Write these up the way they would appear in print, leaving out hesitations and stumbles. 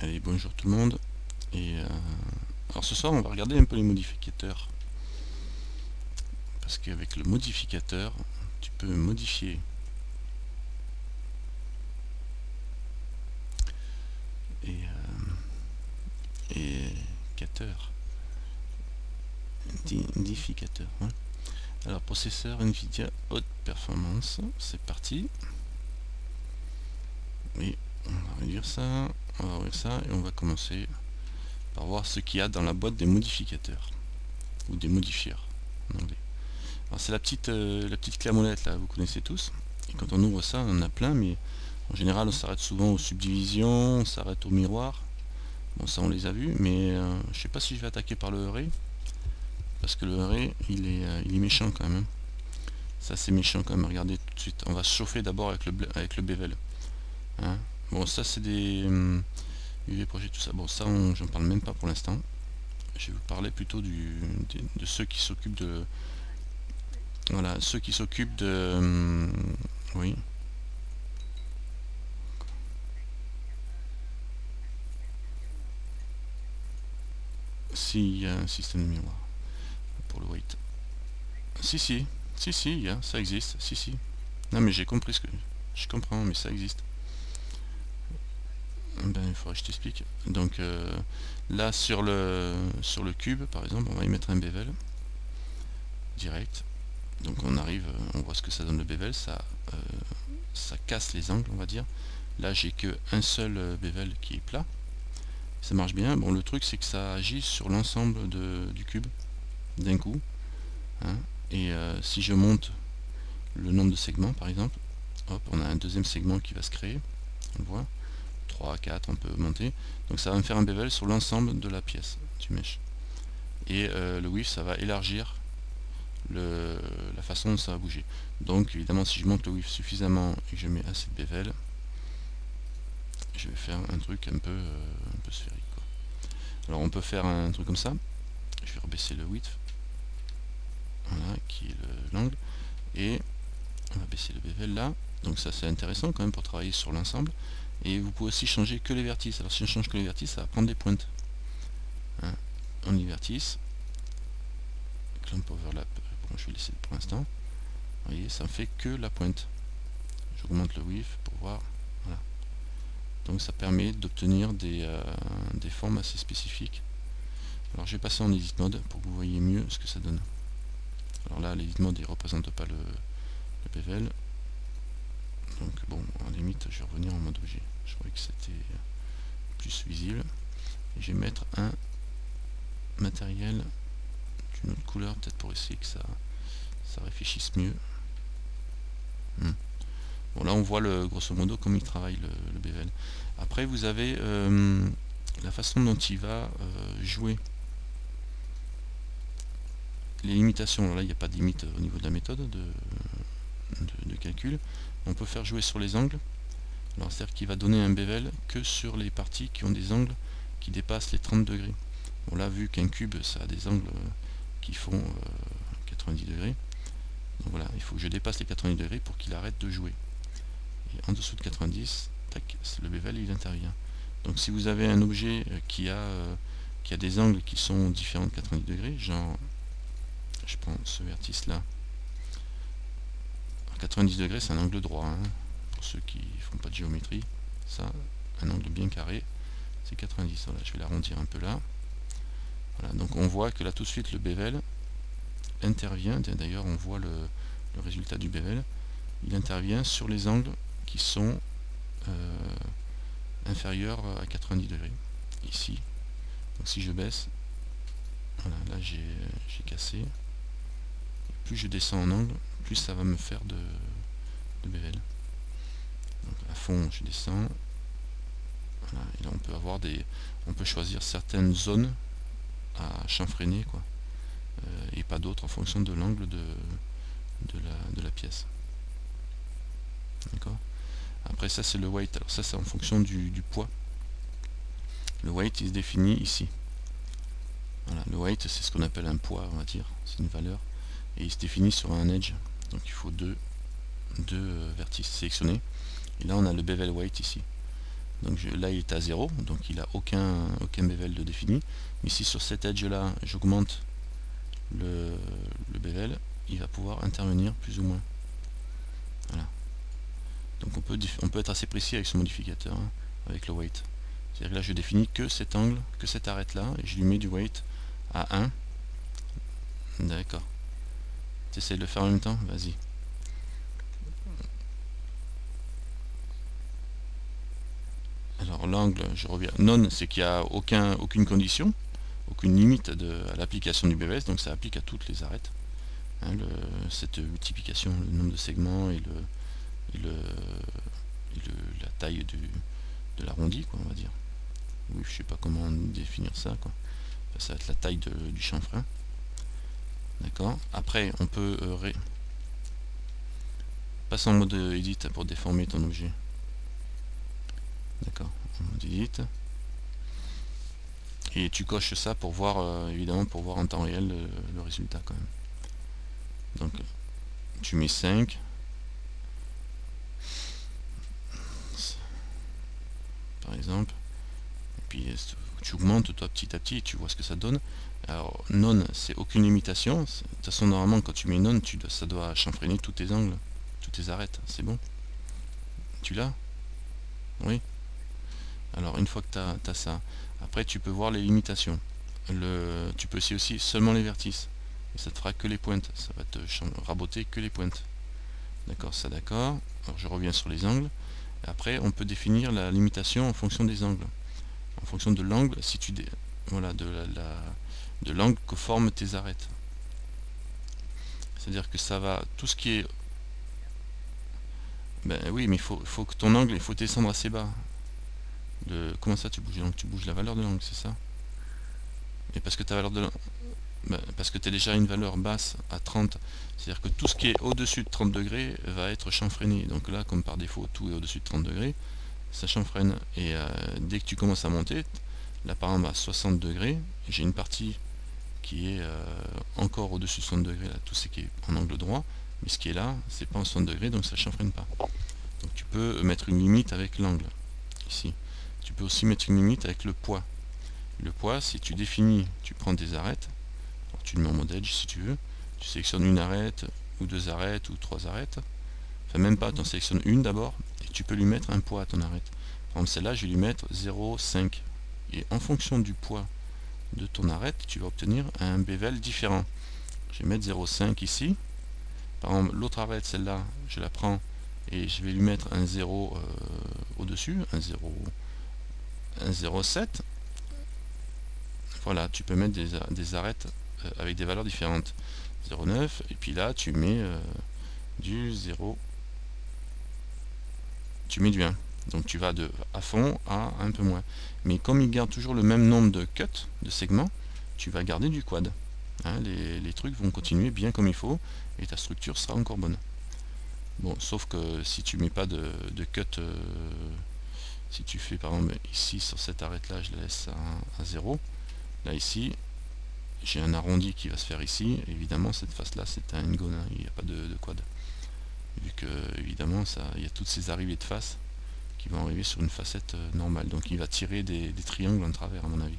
Allez, bonjour tout le monde. Alors ce soir, on va regarder un peu les modificateurs. Parce qu'avec le modificateur, tu peux modifier et modificateur. Ouais. Alors processeur Nvidia haute performance, c'est parti. Et on va réduire ça, on va ouvrir ça et on va commencer par voir ce qu'il y a dans la boîte des modificateurs ou des modifieurs en anglais. Alors c'est la petite clé à molette là, vous connaissez tous. Et quand on ouvre ça, on en a plein, mais en général on s'arrête souvent aux subdivisions, on s'arrête au miroir. Bon, ça on les a vus, mais je sais pas si je vais attaquer par le array, parce que le array il est méchant quand même. Ça c'est méchant quand même, regardez tout de suite. On va se chauffer d'abord avec le bevel. Hein. Bon, ça c'est des UV projets, tout ça. Bon, ça j'en parle même pas pour l'instant. Je vais vous parler plutôt de ceux qui s'occupent de... Voilà, ceux qui s'occupent de... oui. S'il y a un système de miroir pour le weight. Si, ça existe. Si. Non, mais j'ai compris ce que... Je comprends, mais ça existe. Ben, il faudrait que je t'explique. Donc là, sur le cube, par exemple, on va y mettre un bevel. Direct. Donc on arrive, on voit ce que ça donne le bevel. Ça casse les angles, on va dire. Là, j'ai qu'un seul bevel qui est plat. Ça marche bien. Bon, le truc, c'est que ça agit sur l'ensemble du cube d'un coup. Hein. Et si je monte le nombre de segments, par exemple, hop, on a un deuxième segment qui va se créer. On le voit. 3, 4, on peut monter. Donc ça va me faire un bevel sur l'ensemble de la pièce du mesh. Et le width, ça va élargir la façon dont ça va bouger. Donc évidemment, si je monte le width suffisamment et que je mets assez de bevel, je vais faire un truc un peu sphérique, quoi. Alors on peut faire un truc comme ça. Je vais rebaisser le width, voilà, qui est l'angle, et on va baisser le bevel là. Donc ça c'est intéressant quand même pour travailler sur l'ensemble. Et vous pouvez aussi changer que les vertices. Alors si on change que les vertices, ça va prendre des pointes. Hein. On y vertice. Clamp overlap, bon, je vais laisser pour l'instant. Vous voyez, ça ne fait que la pointe. J'augmente le width pour voir. Voilà. Donc ça permet d'obtenir des formes assez spécifiques. Alors je vais passer en edit mode pour que vous voyez mieux ce que ça donne. Alors là, l'edit mode ne représente pas le bevel. Donc bon, en limite, je vais revenir en mode objet. Je croyais que c'était plus visible. Et je vais mettre un matériel d'une autre couleur, peut-être pour essayer que ça réfléchisse mieux. Bon, là on voit grosso modo comme il travaille le bevel. Après vous avez la façon dont il va jouer les limitations. Alors là il n'y a pas de limite au niveau de la méthode de calcul. On peut faire jouer sur les angles. Alors c'est-à-dire qu'il va donner un bevel que sur les parties qui ont des angles qui dépassent les 30 degrés. Bon, là vu qu'un cube ça a des angles qui font 90 degrés, donc voilà, il faut que je dépasse les 90 degrés pour qu'il arrête de jouer. Et en dessous de 90, tac, le bevel il intervient. Donc si vous avez un objet qui a des angles qui sont différents de 90 degrés, genre je prends ce vertice là, 90 degrés c'est un angle droit, hein, pour ceux qui font pas de géométrie, ça, un angle bien carré, c'est 90. Voilà, je vais l'arrondir un peu là. Voilà, donc on voit que là tout de suite le bevel intervient. D'ailleurs on voit le résultat du bevel. Il intervient sur les angles qui sont inférieurs à 90 degrés. Ici. Donc si je baisse, voilà, là j'ai cassé. Et plus je descends en angle, plus ça va me faire de bevel. Donc à fond je descends. Voilà, et là on peut avoir on peut choisir certaines zones à chanfreiner, quoi, et pas d'autres en fonction de l'angle de la pièce. D'accord. Après ça c'est le weight. Alors ça c'est en fonction du poids. Le weight il se définit ici. Voilà, le weight c'est ce qu'on appelle un poids, on va dire, c'est une valeur, et il se définit sur un edge. Donc il faut deux vertices sélectionnés. Et là on a le bevel weight ici. Donc là il est à 0, donc il n'a aucun bevel de défini. Mais si sur cet edge là j'augmente le bevel, il va pouvoir intervenir plus ou moins. Voilà. Donc on peut être assez précis avec ce modificateur, hein, avec le weight. C'est-à-dire que là je définis que cet angle, que cette arête là, et je lui mets du weight à 1. D'accord. Tu essaies de le faire en même temps? Vas-y. Alors l'angle, je reviens. Non, c'est qu'il n'y a aucune condition, aucune limite à l'application du BVS, donc ça applique à toutes les arêtes. Hein, cette multiplication, le nombre de segments et la taille de l'arrondi, quoi, on va dire. Oui, je sais pas comment définir ça, quoi. Ça va être la taille du chanfrein. D'accord. Après, on peut passer en mode edit pour déformer ton objet. D'accord. En mode edit. Et tu coches ça pour voir, évidemment, pour voir en temps réel le résultat quand même. Donc, tu mets 5. Par exemple. Et puis, tu augmentes toi petit à petit et tu vois ce que ça donne. Alors, non, c'est aucune limitation. De toute façon, normalement, quand tu mets non, ça doit chanfreiner tous tes angles, toutes tes arêtes. C'est bon? Tu l'as? Oui. Alors, une fois que tu as ça, après, tu peux voir les limitations. Tu peux aussi seulement les vertices. Et ça te fera que les pointes. Ça va te raboter que les pointes. D'accord, ça d'accord. Alors, je reviens sur les angles. Et après, on peut définir la limitation en fonction des angles. En fonction de l'angle, si tu voilà, de l'angle que forment tes arêtes. C'est-à-dire que ça va, tout ce qui est... Ben oui, mais il faut que ton angle, il faut descendre assez bas. Comment ça tu bouges l'angle? Tu bouges la valeur de l'angle, c'est ça? Et parce que ta valeur de l'angle... Ben, parce que tu as déjà une valeur basse à 30. C'est-à-dire que tout ce qui est au-dessus de 30 degrés va être chanfreiné. Donc là, comme par défaut, tout est au-dessus de 30 degrés, ça chanfreine. Et dès que tu commences à monter, là par exemple à 60 degrés, j'ai une partie qui est encore au-dessus de 60 degrés, là, tout ce qui est en angle droit, mais ce qui est là, c'est pas en 60 degrés, donc ça ne chanfreine pas. Donc tu peux mettre une limite avec l'angle, ici. Tu peux aussi mettre une limite avec le poids. Le poids, si tu définis, tu prends des arêtes, alors tu le mets en mode edge si tu veux, tu sélectionnes une arête, ou deux arêtes, ou trois arêtes, enfin même pas, tu en sélectionnes une d'abord, et tu peux lui mettre un poids à ton arête. Par exemple celle-là, je vais lui mettre 0,5. Et en fonction du poids de ton arête, tu vas obtenir un bevel différent. Je vais mettre 0,5 ici. Par exemple, l'autre arête, celle-là, je la prends et je vais lui mettre un 0 au-dessus, un 0,7. Voilà, tu peux mettre des arêtes avec des valeurs différentes. 0,9, et puis là, tu mets du 0, tu mets du 1. Donc tu vas de à fond à un peu moins. Mais comme il garde toujours le même nombre de cuts, de segments, tu vas garder du quad. Hein, les trucs vont continuer bien comme il faut et ta structure sera encore bonne. Bon, sauf que si tu mets pas de cut, si tu fais par exemple ici sur cette arête là, je la laisse à 0. Là ici, j'ai un arrondi qui va se faire ici. Évidemment, cette face là, c'est un hingone, hein, il n'y a pas de quad. Vu que évidemment, il y a toutes ces arrivées de face qui vont arriver sur une facette normale. Donc il va tirer des triangles en travers à mon avis.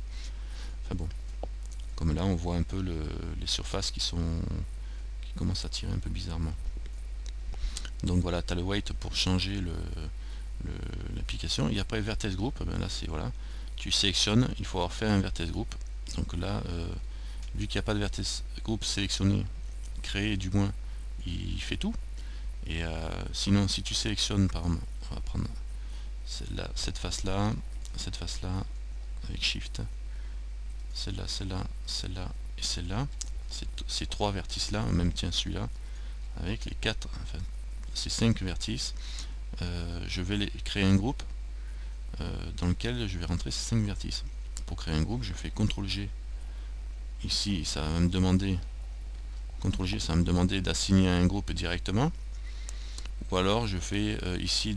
Enfin bon. Comme là on voit un peu les surfaces qui commencent à tirer un peu bizarrement. Donc voilà, tu as le weight pour changer l'application. Et après vertex group, ben là c'est voilà, tu sélectionnes, il faut avoir fait un vertex group. Donc là, vu qu'il n'y a pas de vertex group sélectionné, créé du moins, il fait tout. Et sinon si tu sélectionnes par exemple, on va prendre cette face là avec shift, celle-là, celle-là, celle-là et celle-là, ces trois vertices là, même tiens celui-là, avec les quatre, enfin ces 5 vertices, je vais créer un groupe dans lequel je vais rentrer ces 5 vertices. Pour créer un groupe, je fais CTRL G. Ici, ça va me demander CTRL G, ça va me demander d'assigner un groupe directement. Ou alors je fais ici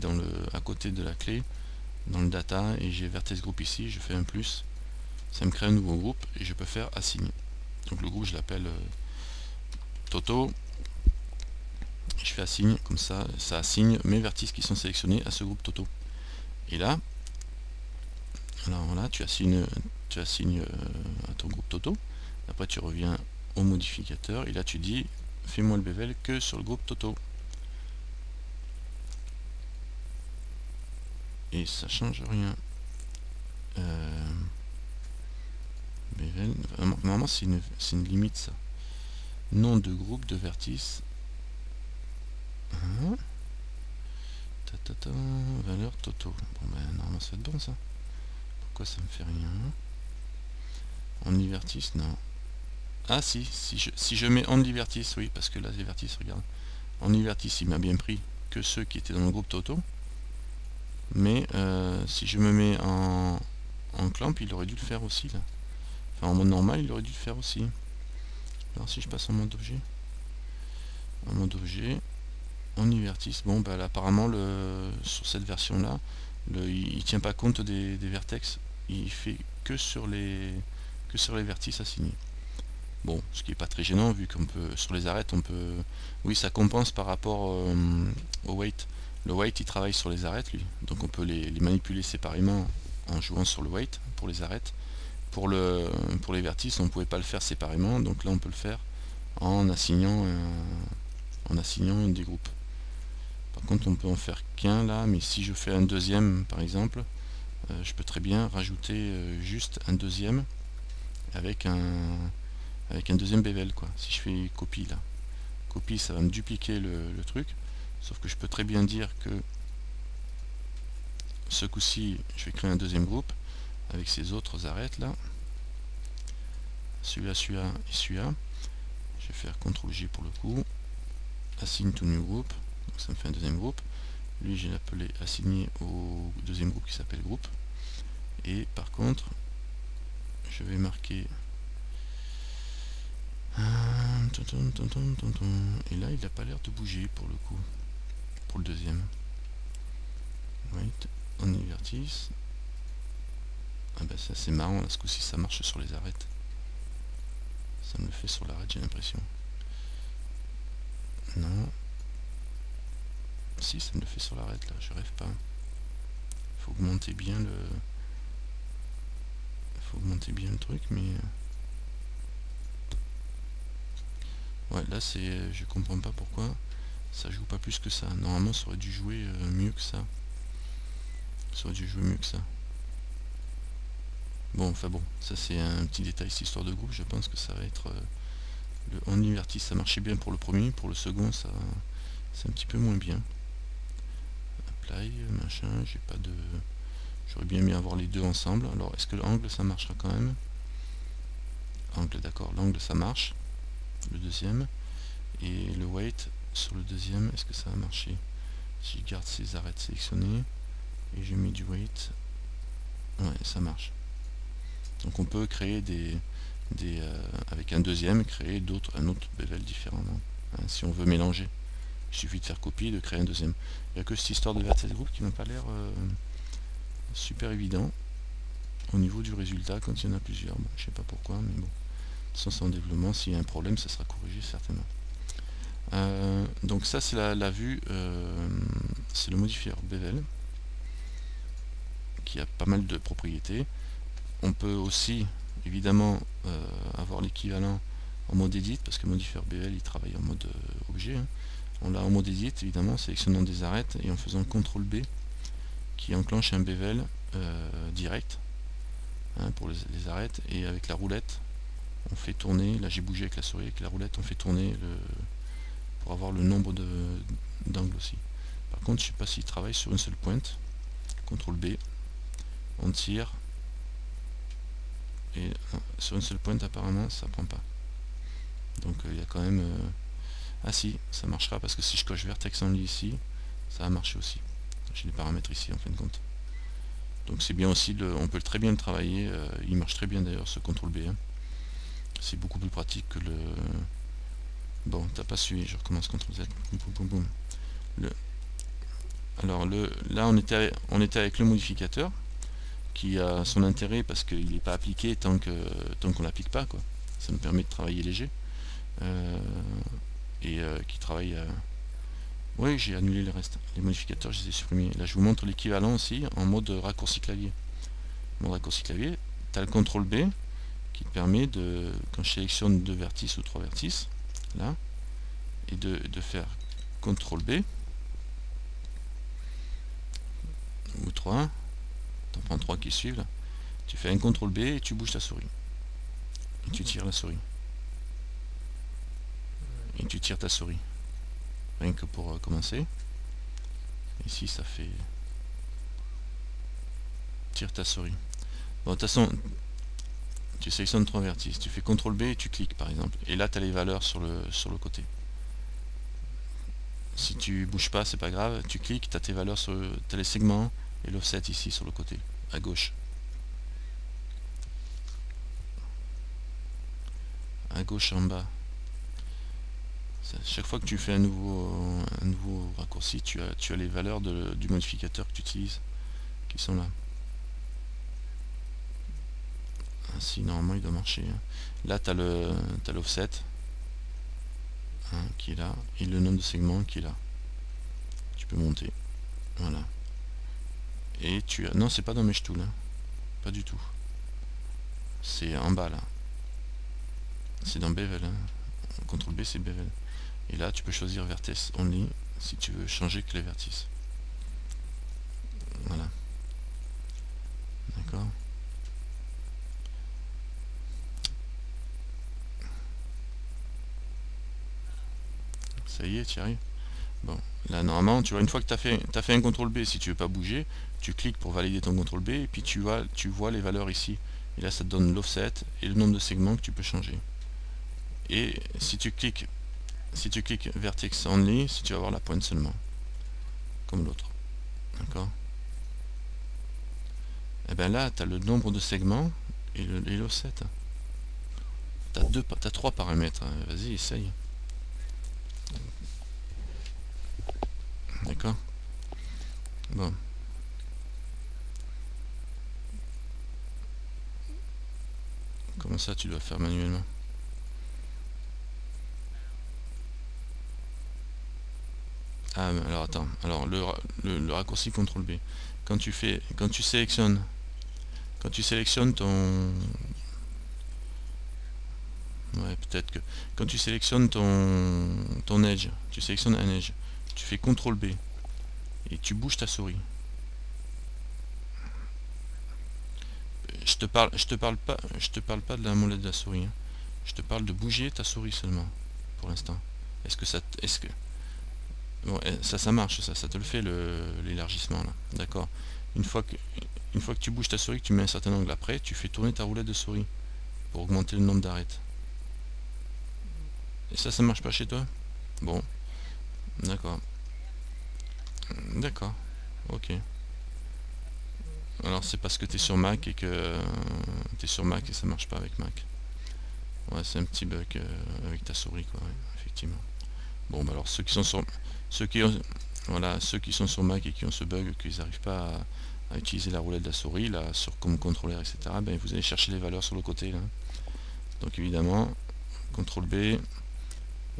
à côté de la clé, dans le data, et j'ai vertex group ici, je fais un plus. Ça me crée un nouveau groupe et je peux faire assigner. Donc le groupe, je l'appelle Toto. Je fais assign, comme ça, ça assigne mes vertices qui sont sélectionnés à ce groupe Toto. Et là, Alors voilà, tu assignes à ton groupe Toto. Après tu reviens au modificateur et là tu dis fais-moi le bevel que sur le groupe Toto. Et ça change rien. Bevel, normalement c'est une limite ça. Nom de groupe de vertice. Hein, valeur Toto. Bon ben normalement ça va être bon ça. Pourquoi ça me fait rien? Only vertice, non. Ah si je mets only vertice, oui, parce que là les vertices, regarde. Only vertice il m'a bien pris que ceux qui étaient dans le groupe Toto. Mais si je me mets en clamp, il aurait dû le faire aussi là. Enfin en mode normal, il aurait dû le faire aussi. Alors si je passe en mode objet. En mode objet. Only vertice. Bon bah là, apparemment sur cette version là, il tient pas compte des vertex. Il fait que sur les vertices assignés. Bon, ce qui est pas très gênant vu qu'on peut sur les arêtes on peut. Oui, ça compense par rapport au weight. Le weight il travaille sur les arêtes lui, donc on peut les manipuler séparément en jouant sur le weight pour les arêtes. Pour les vertices on ne pouvait pas le faire séparément, donc là on peut le faire en assignant des groupes. Par contre on peut en faire qu'un là, mais si je fais un deuxième par exemple, je peux très bien rajouter juste un deuxième avec un deuxième bevel quoi. Si je fais copie là, copie ça va me dupliquer le truc, sauf que je peux très bien dire que ce coup-ci je vais créer un deuxième groupe avec ces autres arêtes là, celui-là et celui-là. Je vais faire CTRL G pour le coup, assign to new group, donc ça me fait un deuxième groupe. Lui j'ai appelé assigné au deuxième groupe qui s'appelle groupe, et par contre je vais marquer et là il n'a pas l'air de bouger pour le coup, pour le deuxième. Wait, on y vertice. Ah bah ça c'est marrant, là ce coup-ci ça marche sur les arêtes. Ça me le fait sur l'arête j'ai l'impression. Non. Si ça me le fait sur l'arête là, je rêve pas. Faut augmenter bien le. Faut augmenter bien le truc mais. Ouais là c'est. Je comprends pas pourquoi ça joue pas plus que ça. Normalement ça aurait dû jouer mieux que ça. Ça aurait dû jouer mieux que ça. Bon, enfin bon, ça c'est un petit détail, cette histoire de groupe, je pense que ça va être... le only vertice, ça marchait bien pour le premier, pour le second, ça c'est un petit peu moins bien. Apply, machin, j'ai pas de... J'aurais bien aimé avoir les deux ensemble. Alors, est-ce que l'angle, ça marchera quand même? Angle, d'accord, l'angle, ça marche. Le deuxième. Et le weight, sur le deuxième, est-ce que ça va marcher? Si je garde ces arêtes sélectionnées, et je mets du weight, ouais, ça marche. Donc on peut créer avec un deuxième, créer un autre bevel différemment. Hein, si on veut mélanger, il suffit de faire copie et de créer un deuxième. Il n'y a que cette histoire de vertex group qui m'a pas l'air super évident au niveau du résultat quand il y en a plusieurs. Bon, je sais pas pourquoi, mais bon. Sans c'est en développement, s'il y a un problème, ça sera corrigé certainement. Donc ça c'est la vue, c'est le modifier bevel qui a pas mal de propriétés. On peut aussi évidemment avoir l'équivalent en mode edit, parce que modifier bevel il travaille en mode objet. Hein. On l'a en mode edit évidemment, sélectionnant des arêtes et en faisant CTRL B qui enclenche un bevel direct hein, pour les arêtes, et avec la roulette on fait tourner, là j'ai bougé avec la souris, avec la roulette on fait tourner pour avoir le nombre d'angles aussi. Par contre je sais pas s'il travaille sur une seule pointe. CTRL B, on tire, et sur une seule pointe apparemment ça prend pas. Donc il y a quand même... ah si, ça marchera parce que si je coche vertex only ici, ça va marcher aussi. J'ai les paramètres ici en fin de compte. Donc c'est bien aussi, on peut très bien le travailler, il marche très bien d'ailleurs ce CTRL B. Hein. C'est beaucoup plus pratique que le... Bon, t'as pas suivi, je recommence CTRL Z. Boum, boum, boum. Alors là on était avec le modificateur qui a son intérêt parce qu'il n'est pas appliqué tant qu'on l'applique pas quoi. Ça nous permet de travailler léger et qui travaille oui, j'ai annulé le reste, les modificateurs je les ai supprimés. Là je vous montre l'équivalent aussi en mode raccourci clavier. mon raccourci clavier, tu as le CTRL B qui te permet de, quand je sélectionne 2 vertices ou 3 vertices, là, et de faire CTRL B, ou 3, tu en prends 3 qui suivent, là. Tu fais un CTRL B et tu bouges ta souris. Et tu tires la souris. Et tu tires ta souris. Rien que pour commencer. Ici, ça fait... Tire ta souris. Bon, de toute façon, tu sélectionnes 3 vertices. Tu fais CTRL B et tu cliques, par exemple. Et là, tu as les valeurs sur le côté. Si tu bouges pas, c'est pas grave. Tu cliques, tu as tes valeurs sur... Tu as les segments et l'offset ici sur le côté, à gauche. À gauche en bas. Chaque fois que tu fais un nouveau raccourci, tu as les valeurs du modificateur que tu utilises qui sont là. Ainsi, normalement, il doit marcher. Là, tu as l'offset qui est là et le nombre de segments qui est là. Tu peux monter. Voilà. Et tu as... Non, c'est pas dans Mesh Tool. Pas du tout. C'est en bas, là. C'est dans Bevel. CTRL B, c'est Bevel. Et là, tu peux choisir Vertex Only si tu veux changer que les vertices. Voilà. D'accord. Ça y est, tu y arrives. Bon, là, normalement, tu vois, une fois que tu as fait un CTRL B, si tu veux pas bouger, tu cliques pour valider ton CTRL B, et puis tu vois les valeurs ici. Et là, ça te donne l'offset et le nombre de segments que tu peux changer. Et si tu cliques Vertex Only, si tu vas voir la pointe seulement. Comme l'autre. D'accord. Et bien là, tu as le nombre de segments et l'offset. Tu as 3 paramètres. Vas-y, essaye. D'accord. Bon. Comment ça, tu dois faire manuellement? Ah, alors attends. Alors, le raccourci CTRL B. Quand tu sélectionnes ton... Ouais, peut-être que... Quand tu sélectionnes ton edge, tu sélectionnes un edge, tu fais CTRL B et tu bouges ta souris. Je te parle pas de la molette de la souris. Hein. Je te parle de bouger ta souris seulement, pour l'instant. Est-ce que... Bon, ça marche, ça te le fait l'élargissement là. D'accord. Une fois que tu bouges ta souris, que tu mets un certain angle après, tu fais tourner ta roulette de souris pour augmenter le nombre d'arêtes. Et ça marche pas chez toi? Bon, d'accord. D'accord, ok. Alors c'est parce que tu es sur Mac et que ça marche pas avec Mac. Ouais, c'est un petit bug avec ta souris quoi, ouais, effectivement. Bon, bah alors ceux qui sont sur Mac et qui ont ce bug, qu'ils n'arrivent pas à utiliser la roulette de la souris là comme contrôleur, etc. Ben vous allez chercher les valeurs sur le côté là. Donc évidemment, CTRL B, et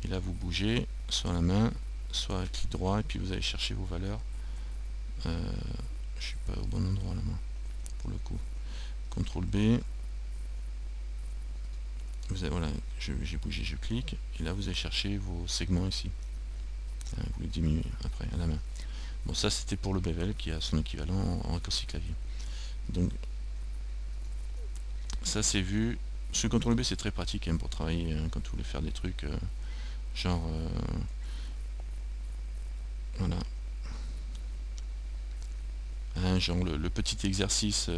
là vous bougez, soit à la main, soit avec clic droit, et puis vous allez chercher vos valeurs. Je suis pas au bon endroit là moi, pour le coup. CTRL B, voilà, j'ai bougé, je clique, et là vous allez chercher vos segments ici. Vous les diminuez après à la main. Bon, ça c'était pour le bevel qui a son équivalent en raccourci clavier. Donc ça c'est vu. Ce CTRL B c'est très pratique hein, pour travailler quand vous voulez faire des trucs genre voilà. Hein, genre le petit exercice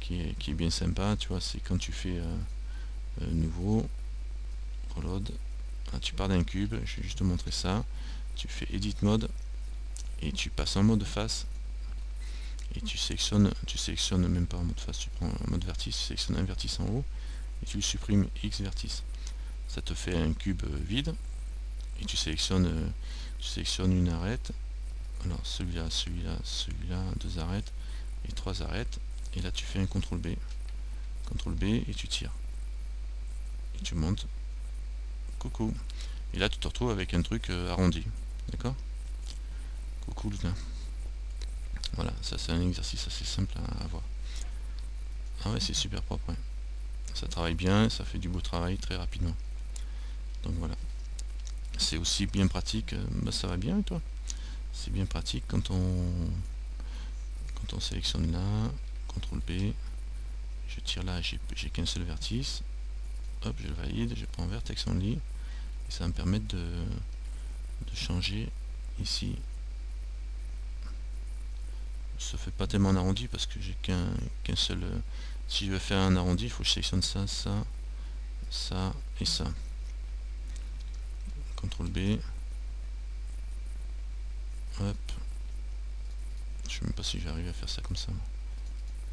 qui est bien sympa, tu vois, c'est quand tu fais nouveau, reload, là, tu pars d'un cube, je vais juste te montrer ça, tu fais edit mode et tu passes en mode face et tu sélectionnes même pas en mode face, tu prends en mode vertice, tu sélectionnes un vertice en haut et tu supprimes X vertice. Ça te fait un cube vide et tu sélectionnes une arête. Alors celui-là, celui-là, 2 arêtes et 3 arêtes. Et là tu fais un CTRL B. CTRL B et tu tires. Et tu montes. Coucou. Et là tu te retrouves avec un truc arrondi. D'accord? Coucou là. Voilà, ça c'est un exercice assez simple à voir. Ah ouais, c'est super propre, ouais. Ça travaille bien, ça fait du beau travail très rapidement. Donc voilà. C'est aussi bien pratique, bah ça va bien et toi? C'est bien pratique quand on sélectionne là, CTRL B, je tire là, j'ai qu'un seul vertice, hop, je le valide, je prends vertex only, et ça va me permettre de changer ici. Ça fait pas tellement un arrondi parce que j'ai qu'un seul. Si je veux faire un arrondi, il faut que je sélectionne ça, ça, ça et ça. CTRL B. Hop. Je sais même pas si je vais arriver à faire ça comme ça.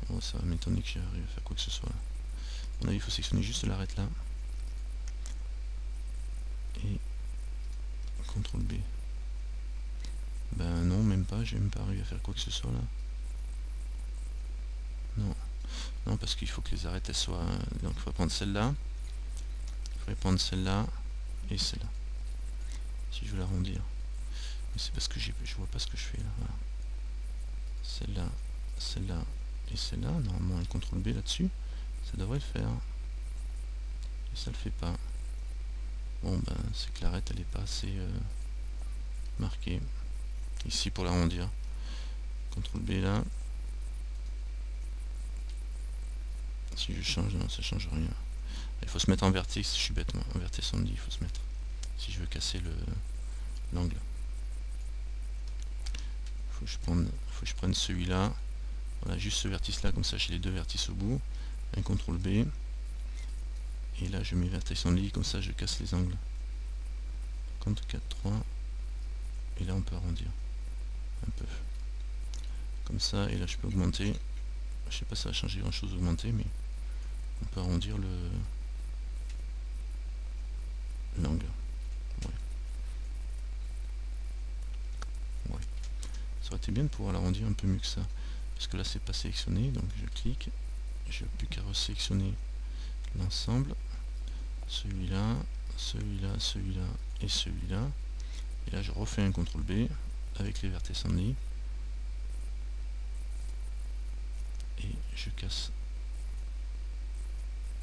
Oh, ça va m'étonner que j'arrive à faire quoi que ce soit là. À mon avis, il faut sélectionner juste l'arrête là. Et CTRL B. Ben non, même pas, j'ai même pas arrivé à faire quoi que ce soit là. Non. Non, parce qu'il faut que les arêtes elles soient. Donc il faut prendre celle-là. Il faudrait prendre celle-là et celle-là. Si je veux l'arrondir. Mais c'est parce que je vois pas ce que je fais là. Voilà. Celle-là, celle-là et celle-là. Normalement un CTRL B là-dessus. Ça devrait le faire. Et ça le fait pas. Bon ben c'est que l'arête elle est pas assez marquée. Ici pour l'arrondir. CTRL B là. Si je change, non ça change rien. Il faut se mettre en vertex, je suis bête moi. En vertex on dit il faut se mettre. Si je veux casser l'angle. Faut que je prenne celui-là. Voilà, juste ce vertice là, comme ça j'ai les deux vertices au bout. Un CTRL B. Et là je mets vertex only, comme ça je casse les angles. 4, 3. Et là on peut arrondir. Un peu. Comme ça, et là je peux augmenter. Je sais pas si ça va changer grand chose augmenter, mais on peut arrondir l'angle. Ouais. Ouais. Ça aurait été bien de pouvoir l'arrondir un peu mieux que ça. Parce que là c'est pas sélectionné, donc je clique. Je n'ai plus qu'à resélectionner l'ensemble. Celui-là, celui-là, celui-là et celui-là. Et là je refais un CTRL B avec les vertex only. Et je casse.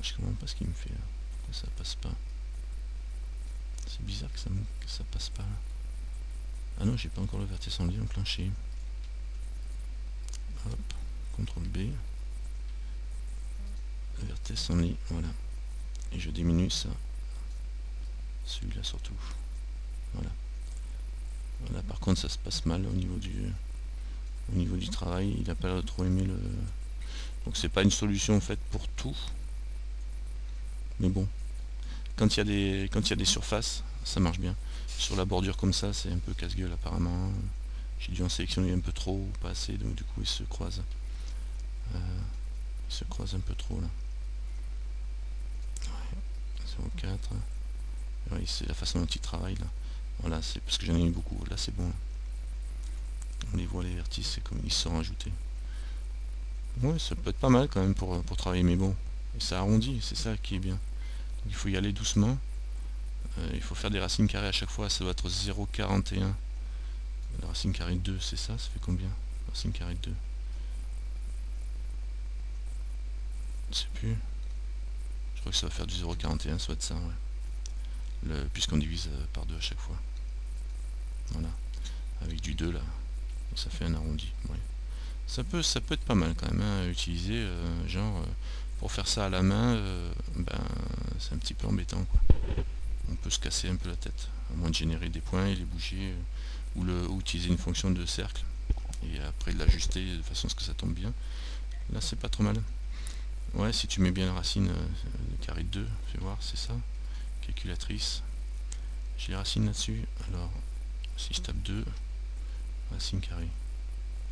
Je comprends pas ce qu'il me fait là. Pourquoi ça passe pas? C'est bizarre que ça passe pas là. Ah non, j'ai pas encore le vertex only enclenché. Hop, CTRL B. Vertex only, voilà. Et je diminue ça. Celui-là surtout. Voilà. Voilà, par contre ça se passe mal au niveau du travail. Il n'a pas trop aimé le. Donc c'est pas une solution faite pour tout. Mais bon. Quand il y a des surfaces, ça marche bien. Sur la bordure comme ça, c'est un peu casse-gueule apparemment. J'ai dû en sélectionner un peu trop ou pas assez, donc du coup ils se croisent. Ils se croisent un peu trop là. Ouais, 0,4. Ouais, c'est la façon dont il travaille là. Voilà, c'est parce que j'en ai eu beaucoup. Là c'est bon. Là. On les voit les vertices, c'est comme ils sont rajoutés. Ouais, ça peut être pas mal quand même pour travailler, mais bon. Et ça arrondit, c'est ça qui est bien. Donc, il faut y aller doucement. Il faut faire des racines carrées à chaque fois, ça doit être 0,41. La racine carrée de 2, c'est ça fait combien? Racine carrée de 2. Je sais plus. Je crois que ça va faire du 0,41, ça va être ça, ouais. Puisqu'on divise par 2 à chaque fois. Voilà. Avec du 2 là. Donc ça fait un arrondi. Ouais. Ça peut être pas mal quand même hein, à utiliser. Genre, pour faire ça à la main, ben, c'est un petit peu embêtant quoi. On peut se casser un peu la tête. À moins de générer des points et les bouger. Ou utiliser une fonction de cercle. Et après de l'ajuster de façon à ce que ça tombe bien. Là c'est pas trop mal. Ouais, si tu mets bien la racine carré de 2, fais voir, c'est ça. Calculatrice. J'ai les racines là-dessus. Alors, si je tape 2, racine carrée.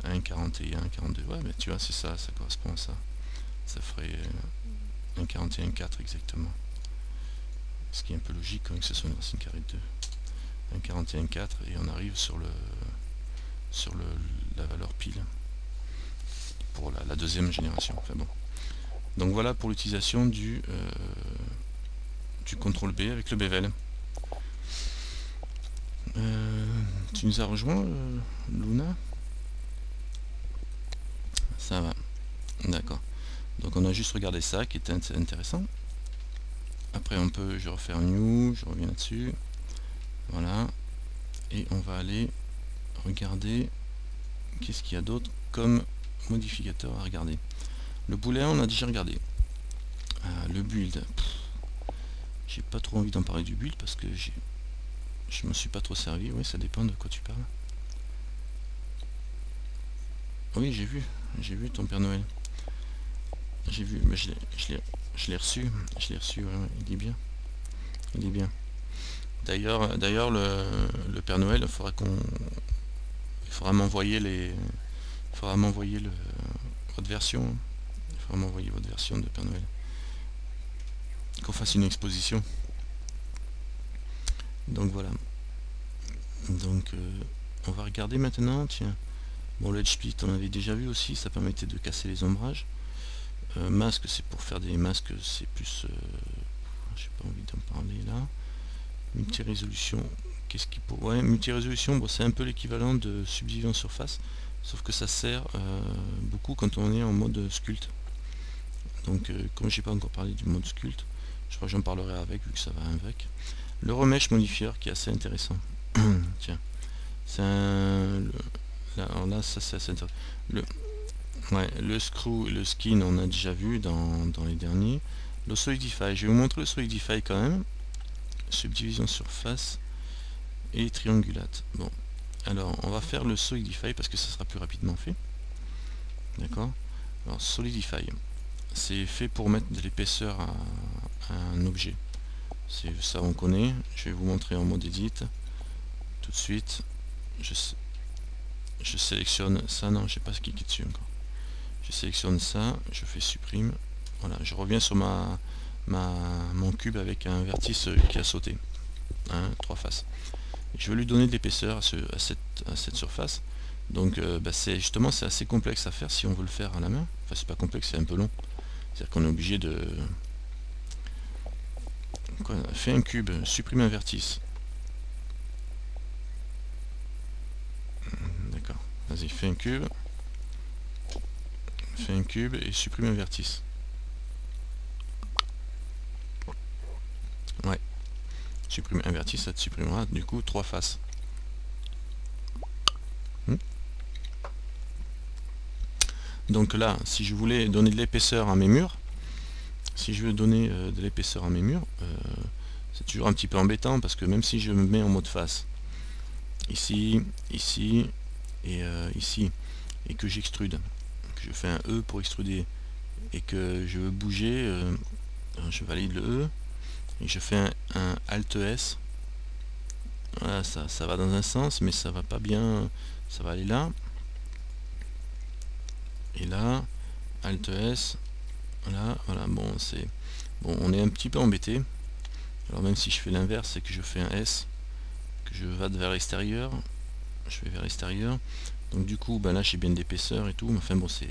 1, 41, 42. Ouais, mais tu vois, c'est ça, ça correspond à ça. Ça ferait 1, 41, 4 exactement. Ce qui est un peu logique quand même que ce soit une racine carrée de 2. 1, 41, 4 et on arrive sur la valeur pile pour la deuxième génération. Enfin bon. Donc voilà pour l'utilisation du CTRL B avec le bevel. Tu nous as rejoint, Luna? Ça va. D'accord. Donc on a juste regardé ça qui était intéressant. Après je refais un new, je reviens là-dessus. Voilà. Et on va aller regarder qu'est-ce qu'il y a d'autre comme modificateur à regarder. Le boolean on a déjà regardé. Le build, j'ai pas trop envie d'en parler du build parce que je me suis pas trop servi. Oui, ça dépend de quoi tu parles. Oui, j'ai vu ton Père Noël. J'ai vu, mais je l'ai reçu, ouais, il est bien. Il est bien. D'ailleurs, le Père Noël, il faudra m'envoyer votre version. Il faudra m'envoyer votre version de Père Noël. Qu'on fasse une exposition. Donc voilà. Donc on va regarder maintenant, tiens. Bon, l'Edge Split, on avait déjà vu aussi, ça permettait de casser les ombrages. Masque, c'est pour faire des masques, c'est plus... j'ai pas envie d'en parler là. Multi-résolution, qu'est-ce qu'il faut... Ouais, multi-résolution, bon, c'est un peu l'équivalent de subdivision surface, sauf que ça sert beaucoup quand on est en mode sculpt. Donc, comme j'ai pas encore parlé du mode sculpt, je crois que j'en parlerai avec, vu que ça va avec. Le remesh modifier qui est assez intéressant. Tiens, c'est un... alors là, ça c'est assez intéressant. Le screw, le skin, on a déjà vu dans les derniers. Le solidify, je vais vous montrer le solidify quand même. Subdivision surface et triangulate. Bon, alors on va faire le solidify parce que ça sera plus rapidement fait. D'accord. Alors solidify, c'est fait pour mettre de l'épaisseur à un objet. C'est ça, on connaît. Je vais vous montrer en mode edit tout de suite. Je sélectionne ça. Non, je sais pas ce qui est dessus encore. Je sélectionne ça, je fais supprime. Voilà, je reviens sur mon cube avec un vertice qui a sauté. 3 faces. Je veux lui donner de l'épaisseur à cette surface. Donc justement c'est assez complexe à faire si on veut le faire à la main. Enfin c'est pas complexe, c'est un peu long. C'est-à-dire qu'on est obligé de... Fais un cube, supprime un vertice. D'accord. Vas-y, fais un cube. Fais un cube et supprime un vertice. Ouais. Supprime un vertice, ça te supprimera du coup 3 faces. Donc là, si je voulais donner de l'épaisseur à mes murs, c'est toujours un petit peu embêtant parce que même si je me mets en mode face, ici, ici et ici, et que j'extrude, que je fais un E pour extruder et que je veux bouger, je valide le E et je fais un Alt S. Voilà, ça va dans un sens, mais ça va pas bien, ça va aller là. Et là, Alt S, voilà, bon, on est un petit peu embêté. Alors même si je fais l'inverse, c'est que je fais un S, que je vais vers l'extérieur, je vais vers l'extérieur. Donc du coup, là j'ai bien de l'épaisseur et tout, mais enfin bon, c'est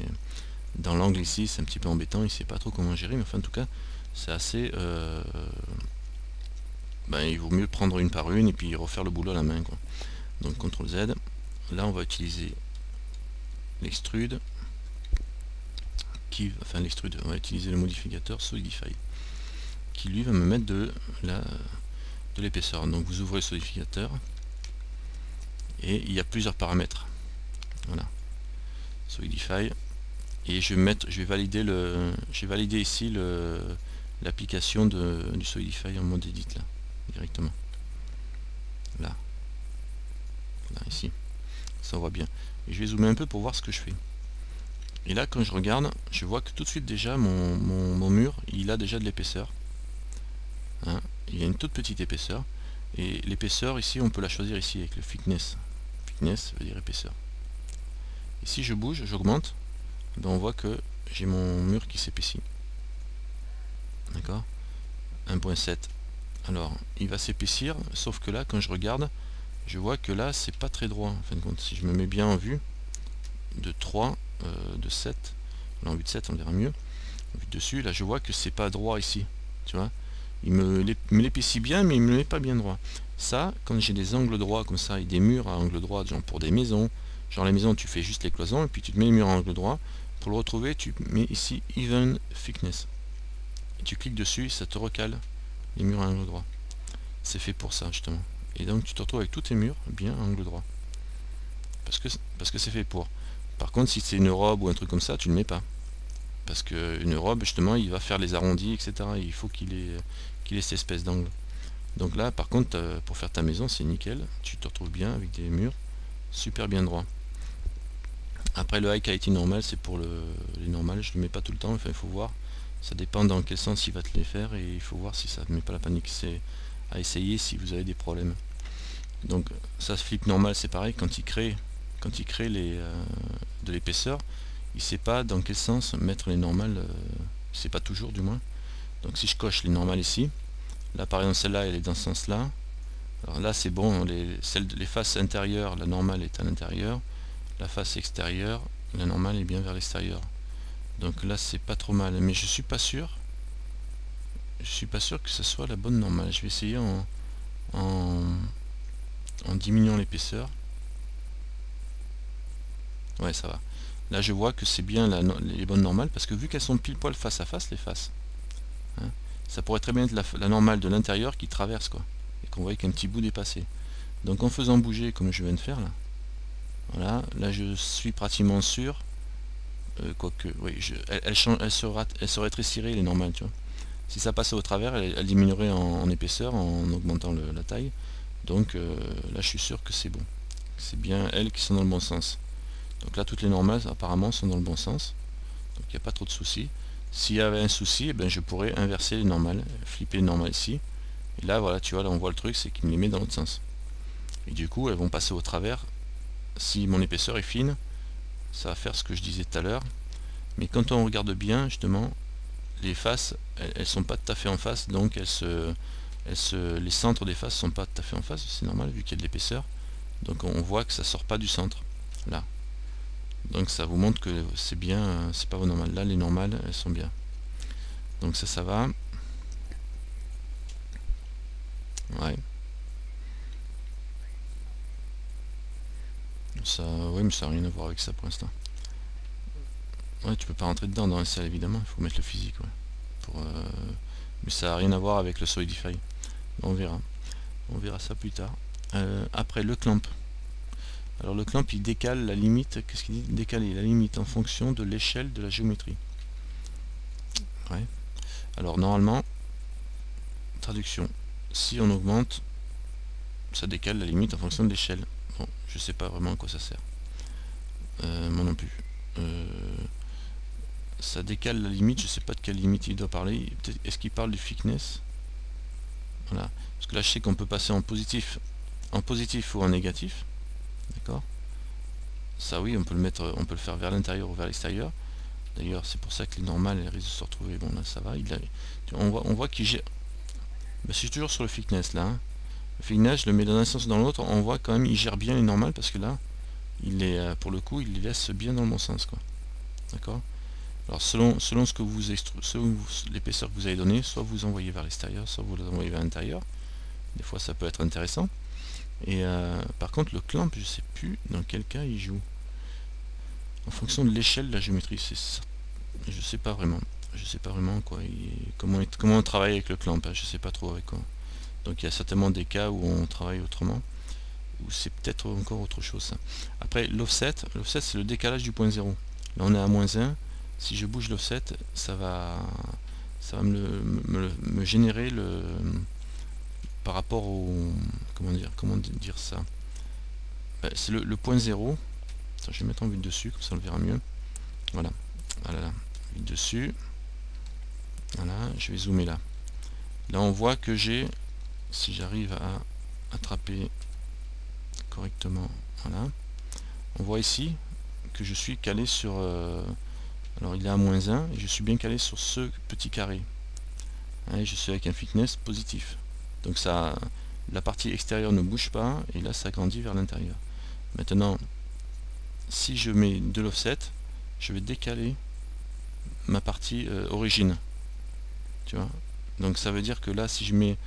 dans l'angle ici, c'est un petit peu embêtant, il sait pas trop comment gérer, mais enfin en tout cas, c'est assez... il vaut mieux prendre une par une et puis refaire le boulot à la main, quoi. Donc CTRL Z, là on va utiliser l'extrude, on va utiliser le modificateur Solidify, qui lui va me mettre de l'épaisseur. Donc vous ouvrez le solidificateur et il y a plusieurs paramètres. Voilà, Solidify, et je vais valider ici l'application du Solidify en mode edit là, directement. Là, ici, ça voit bien. Et je vais zoomer un peu pour voir ce que je fais. Et là, quand je regarde, je vois que tout de suite déjà mon mur, il a déjà de l'épaisseur. Il y a une toute petite épaisseur. Et l'épaisseur ici, on peut la choisir ici avec le thickness. Thickness veut dire épaisseur. Et si je bouge, j'augmente, on voit que j'ai mon mur qui s'épaissit. D'accord, 1.7. Alors, il va s'épaissir, sauf que là, quand je regarde, je vois que là, c'est pas très droit. En fin de compte, si je me mets bien en vue, de 3, de 7, là en vue de 7, on verra mieux. En vue dessus, là, je vois que c'est pas droit ici. Tu vois, il me l'épaissit bien, mais il me le met pas bien droit. Ça, quand j'ai des angles droits comme ça, et des murs à angle droit, genre pour des maisons, genre les maisons, tu fais juste les cloisons, et puis tu te mets les murs à angle droit. Pour le retrouver, tu mets ici Even Thickness. Et tu cliques dessus, ça te recale les murs à angle droit. C'est fait pour ça justement. Et donc tu te retrouves avec tous tes murs bien à angle droit. Parce que c'est fait pour. Par contre, si c'est une robe ou un truc comme ça, tu ne le mets pas. Parce qu'une robe, justement, il va faire les arrondis, etc. Il faut qu'il ait cette espèce d'angle. Donc là, par contre, pour faire ta maison, c'est nickel. Tu te retrouves bien avec des murs super bien droits. Après, le high quality normal, c'est pour les normales. Je ne le mets pas tout le temps, enfin, il faut voir. Ça dépend dans quel sens il va te les faire et il faut voir si ça ne met pas la panique. C'est à essayer si vous avez des problèmes. Donc ça, flip normal, c'est pareil. Quand il crée de l'épaisseur, il ne sait pas dans quel sens mettre les normales. C'est pas toujours, du moins. Donc si je coche les normales ici, là par exemple celle-là, elle est dans ce sens-là. Alors là, c'est bon. Les faces intérieures, la normale est à l'intérieur. La face extérieure, la normale est bien vers l'extérieur. Donc là, c'est pas trop mal. Mais je suis pas sûr. Je suis pas sûr que ce soit la bonne normale. Je vais essayer en diminuant l'épaisseur. Ouais, ça va. Là, je vois que c'est bien les bonnes normales parce que vu qu'elles sont pile poil face à face, les faces, hein, ça pourrait très bien être la normale de l'intérieur qui traverse, quoi, et qu'on voit qu'un petit bout dépassé. Donc en faisant bouger comme je viens de faire là, voilà, là je suis pratiquement sûr, quoique, oui, elle se rétrécirait les normales, tu vois. Si ça passait au travers, elle diminuerait en épaisseur en augmentant la taille. Donc là, je suis sûr que c'est bon. C'est bien elles qui sont dans le bon sens. Donc là, toutes les normales, apparemment, sont dans le bon sens. Donc il n'y a pas trop de soucis. S'il y avait un souci, eh ben, je pourrais inverser les normales, flipper les normales ici. Et là, voilà, tu vois, là, on voit le truc, c'est qu'il me les met dans l'autre sens. Et du coup, elles vont passer au travers. Si mon épaisseur est fine, ça va faire ce que je disais tout à l'heure. Mais quand on regarde bien, justement, les faces, elles sont pas tout à fait en face, donc les centres des faces sont pas tout à fait en face, c'est normal vu qu'il y a de l'épaisseur. Donc on voit que ça sort pas du centre, là. Donc ça vous montre que c'est bien, c'est pas normal. Là, les normales, elles sont bien. Donc ça va. Ouais. Ça, oui, mais ça n'a rien à voir avec ça pour l'instant. Ouais, tu peux pas rentrer dedans dans un ciel, évidemment, il faut mettre le physique, ouais. Mais ça n'a rien à voir avec le Solidify. On verra. On verra ça plus tard. Après, le clamp. Alors le clamp, il décale la limite. Qu'est-ce qu'il dit? Décaler la limite en fonction de l'échelle de la géométrie. Ouais. Alors normalement, traduction. Si on augmente, ça décale la limite en fonction de l'échelle. Bon, je sais pas vraiment à quoi ça sert. Moi non plus. Ça décale la limite, je sais pas de quelle limite il doit parler. Est-ce qu'il parle du thickness? Voilà. Parce que là, je sais qu'on peut passer en positif ou en négatif. D'accord? Ça oui, on peut le faire vers l'intérieur ou vers l'extérieur. D'ailleurs, c'est pour ça que les normales, elles risquent de se retrouver. Bon, là, ça va. On voit qu'il gère. Ben, je suis toujours sur le thickness là. Hein. Le thickness, je le mets dans un sens ou dans l'autre. On voit quand même, il gère bien les normales parce que là, pour le coup, il les laisse bien dans le bon sens, quoi. D'accord? Alors, selon ce que selon l'épaisseur que vous avez donnée, soit vous envoyez vers l'extérieur, soit vous l'envoyez vers l'intérieur. Des fois, ça peut être intéressant. Et par contre, le clamp, je sais plus dans quel cas il joue. En fonction de l'échelle de la géométrie, c'est ça. Je sais pas vraiment. Je sais pas vraiment quoi. Comment on travaille avec le clamp. Hein, je sais pas trop avec quoi. Donc il y a certainement des cas où on travaille autrement. Ou c'est peut-être encore autre chose. Ça. Après l'offset, c'est le décalage du point 0. Là on est à moins 1. Si je bouge l'offset, ça va me générer par rapport au comment dire ça. Ben, c'est le point 0. Attends, je vais mettre en vue dessus, comme ça on le verra mieux. Voilà. Voilà là. Vue dessus. Voilà, je vais zoomer là. Là on voit que j'ai, si j'arrive à attraper correctement, voilà, on voit ici que je suis calé sur alors il est à moins 1 et je suis bien calé sur ce petit carré. Et je suis avec un thickness positif. Donc ça, la partie extérieure ne bouge pas et là ça grandit vers l'intérieur. Maintenant, si je mets de l'offset, je vais décaler ma partie origine. Tu vois. Donc ça veut dire que là, si je mets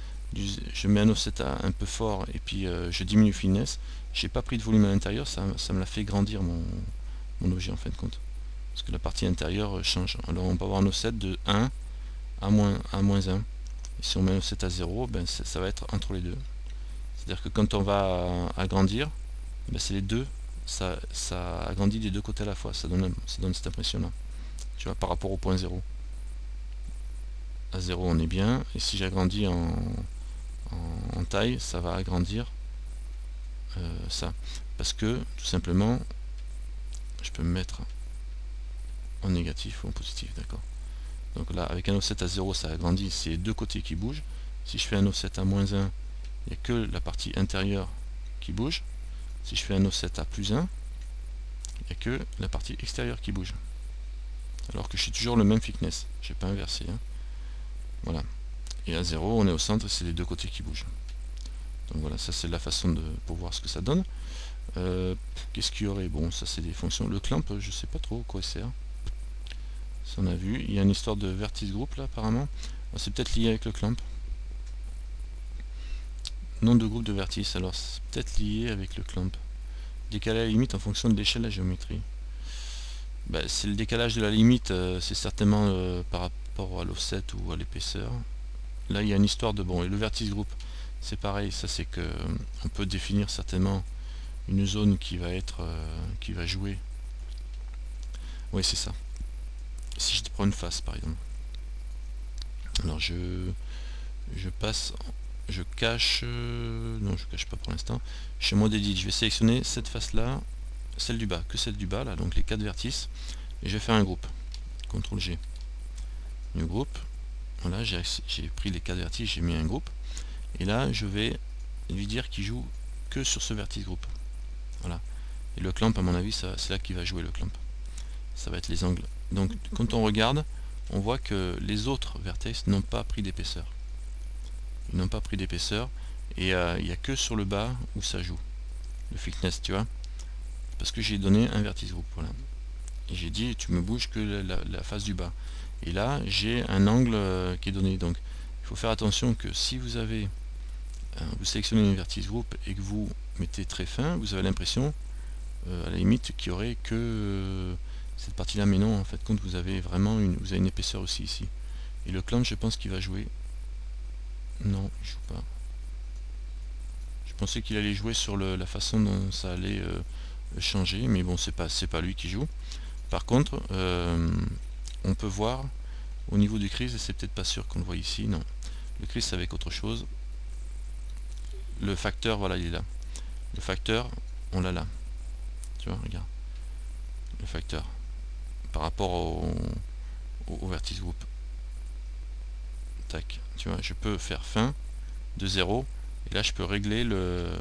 un offset un peu fort et puis je diminue finesse, j'ai pas pris de volume à l'intérieur, ça me l'a fait grandir mon objet en fin de compte. parce que la partie intérieure change. Alors on peut avoir un offset de 1 à moins 1. Et si on met un offset à 0, ben ça va être entre les deux. C'est-à-dire que quand on va agrandir, ben c'est les deux, ça agrandit des deux côtés à la fois, ça donne cette impression-là. Tu vois, par rapport au point 0. À 0 on est bien, et si j'agrandis en taille, ça va agrandir ça. Parce que, tout simplement, je peux me mettre en négatif ou en positif, d'accord. Donc là, avec un offset à 0, ça agrandit, c'est les deux côtés qui bougent. Si je fais un offset à moins 1, il n'y a que la partie intérieure qui bouge. Si je fais un offset à plus 1, il n'y a que la partie extérieure qui bouge. Alors que je suis toujours le même thickness, je n'ai pas inversé. Hein. Voilà. Et à 0, on est au centre, c'est les deux côtés qui bougent. Donc voilà, ça c'est la façon pour voir ce que ça donne. Qu'est-ce qu'il y aurait? Bon, ça c'est des fonctions. Le clamp, je sais pas trop à quoi il sert. Ça on a vu. Il y a une histoire de vertice groupe là apparemment. C'est peut-être lié avec le clamp. Nom de groupe de vertices, alors c'est peut-être lié avec le clamp. Décaler la limite en fonction de l'échelle de la géométrie. Ben, c'est le décalage de la limite, c'est certainement par rapport à l'offset ou à l'épaisseur. Là il y a une histoire de bon, et le vertice groupe, c'est pareil, ça c'est que on peut définir certainement une zone qui va être qui va jouer. Oui, c'est ça. Si je prends une face par exemple. Alors je passe, je cache, non je cache pas pour l'instant. Chez mode edit, je vais sélectionner cette face là, celle du bas, que celle du bas là, donc les 4 vertices, et je vais faire un groupe. CTRL G. New groupe. Voilà, j'ai pris les 4 vertices, j'ai mis un groupe. Et là, je vais lui dire qu'il joue que sur ce vertice groupe. Voilà. Et le clamp, à mon avis, c'est là qu'il va jouer le clamp. Ça va être les angles. Donc, quand on regarde, on voit que les autres vertex n'ont pas pris d'épaisseur. Ils n'ont pas pris d'épaisseur. Et il n'y a que sur le bas où ça joue. Le thickness, tu vois. Parce que j'ai donné un vertice groupe. Voilà. Et j'ai dit, tu me bouges que la face du bas. Et là, j'ai un angle qui est donné. Donc, il faut faire attention que si vous avez vous sélectionnez un vertice groupe et que vous mettez très fin, vous avez l'impression à la limite qu'il n'y aurait que cette partie là, mais non, en fait compte vous avez vraiment vous avez une épaisseur aussi ici. Et le clamp, je pense qu'il va jouer, non il joue pas, je pensais qu'il allait jouer sur la façon dont ça allait changer, mais bon c'est pas lui qui joue. Par contre on peut voir au niveau du crease, et c'est peut-être pas sûr qu'on le voit ici, non, le crease c'est avec autre chose. Le facteur, voilà, il est là. Le facteur, on l'a là. Tu vois, regarde. Le facteur. Par rapport au vertice groupe. Tac. Tu vois, je peux faire fin de 0. Et là, je peux régler le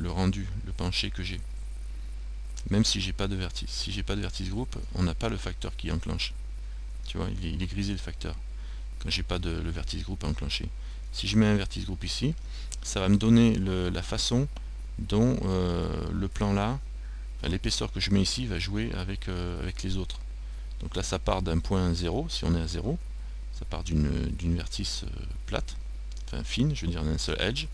rendu, le penché que j'ai. Même si j'ai pas de vertice. Si j'ai pas de vertice groupe, on n'a pas le facteur qui enclenche. Tu vois, il est grisé le facteur. Quand j'ai pas le vertice groupe à enclencher. Si je mets un vertice groupe ici, ça va me donner la façon dont le plan là, l'épaisseur que je mets ici va jouer avec les autres. Donc là ça part d'un point 0, si on est à 0, ça part d'une vertice plate, enfin fine, je veux dire d'un seul edge,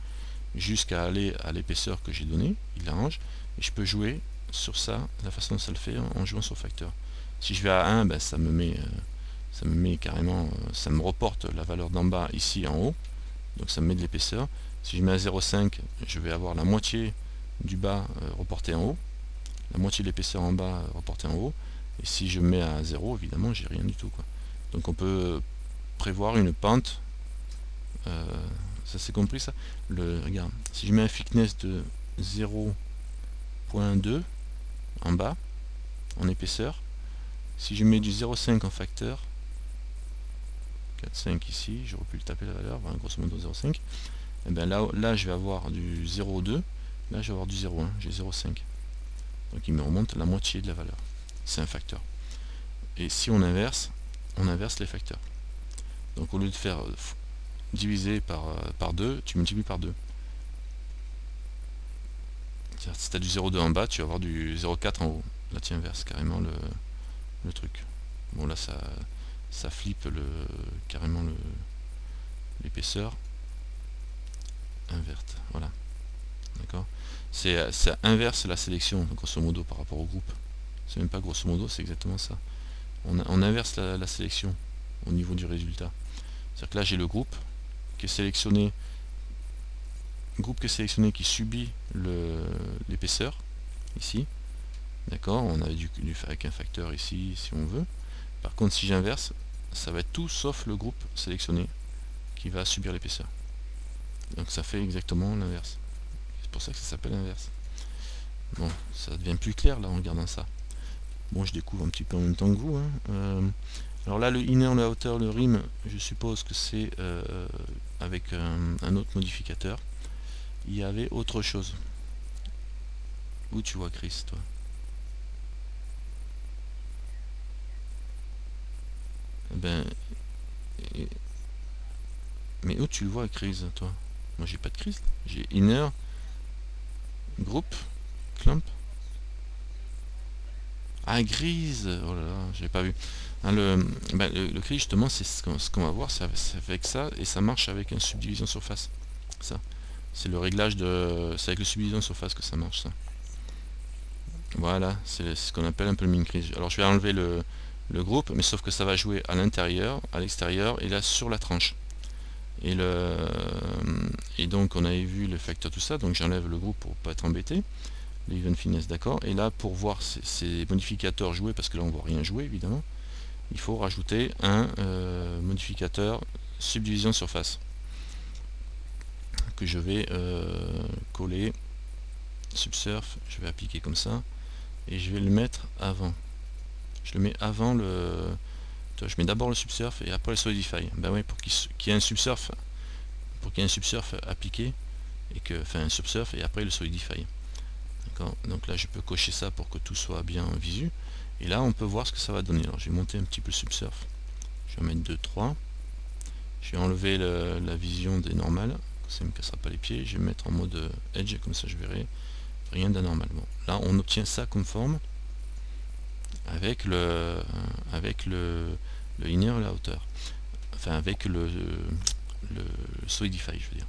jusqu'à aller à l'épaisseur que j'ai donnée, il l'arrange, et je peux jouer sur ça, la façon dont ça le fait, en jouant sur le facteur. Si je vais à 1, ben, ça me met carrément, ça me reporte la valeur d'en bas ici en haut, donc ça me met de l'épaisseur. Si je mets à 0,5, je vais avoir la moitié du bas reporté en haut, la moitié de l'épaisseur en bas reportée en haut, et si je mets à 0, évidemment j'ai rien du tout, quoi. Donc on peut prévoir une pente, ça c'est compris ça. Regarde, si je mets un thickness de 0,2 en bas en épaisseur, si je mets du 0,5 en facteur, 4,5 ici, j'aurais pu le taper la valeur, voilà, grosso modo 0,5, et bien là je vais avoir du 0,2, là je vais avoir du 0,1, j'ai 0,5. Donc il me remonte la moitié de la valeur. C'est un facteur. Et si on inverse les facteurs. Donc au lieu de faire diviser par 2, tu multiplies par 2. Si tu as du 0,2 en bas, tu vas avoir du 0,4 en haut. Là tu inverses carrément le truc. Bon là ça flippe carrément l'épaisseur. Inverte, voilà. D'accord. Ça inverse la sélection, grosso modo, par rapport au groupe. c'est même pas grosso modo, c'est exactement ça. On inverse la sélection au niveau du résultat. C'est-à-dire que là j'ai le groupe qui est sélectionné, qui subit l'épaisseur ici. D'accord, on a du avec un facteur ici si on veut. Par contre, si j'inverse, ça va être tout sauf le groupe sélectionné qui va subir l'épaisseur. Donc ça fait exactement l'inverse. C'est pour ça que ça s'appelle inverse. Bon, ça devient plus clair là en regardant ça. Bon, je découvre un petit peu en même temps que vous. Alors là, le inner, la hauteur, le rim, je suppose que c'est avec un autre modificateur. Il y avait autre chose. Où tu vois Chris, toi? Ben, mais où tu le vois Chris, toi? Moi j'ai pas de Chris. J'ai inner, groupe, clump. Ah, grise. Oh là là, j'avais pas vu. Hein, le gris justement, c'est ce qu'on va voir, c'est avec ça et ça marche avec un subdivision surface. Ça, c'est le réglage de, c'est avec le subdivision surface que ça marche ça. Voilà, c'est ce qu'on appelle un peu le min gris. Alors je vais enlever le groupe, mais sauf que ça va jouer à l'intérieur, à l'extérieur et là sur la tranche. Et donc on avait vu le facteur tout ça, donc j'enlève le groupe pour pas être embêté. L'event finesse, d'accord. Et là pour voir ces modificateurs jouer, parce que là on voit rien jouer évidemment, il faut rajouter un modificateur subdivision surface que je vais coller subsurf, je vais appliquer comme ça et je vais le mettre avant. Je le mets avant le. Je mets d'abord le subsurf et après le solidify. Ben oui, pour qu'il y ait un subsurf, appliqué et que, enfin un subsurf et après le solidify. D'accord. Donc là je peux cocher ça pour que tout soit bien visu. Et là on peut voir ce que ça va donner. Alors je vais monter un petit peu le subsurf. Je vais en mettre 2, 3. Je vais enlever la vision des normales, ça ne me cassera pas les pieds. Je vais mettre en mode edge, comme ça je verrai rien d'anormal. Bon, là on obtient ça comme forme avec le inner et la hauteur. Enfin avec le solidify, je veux dire.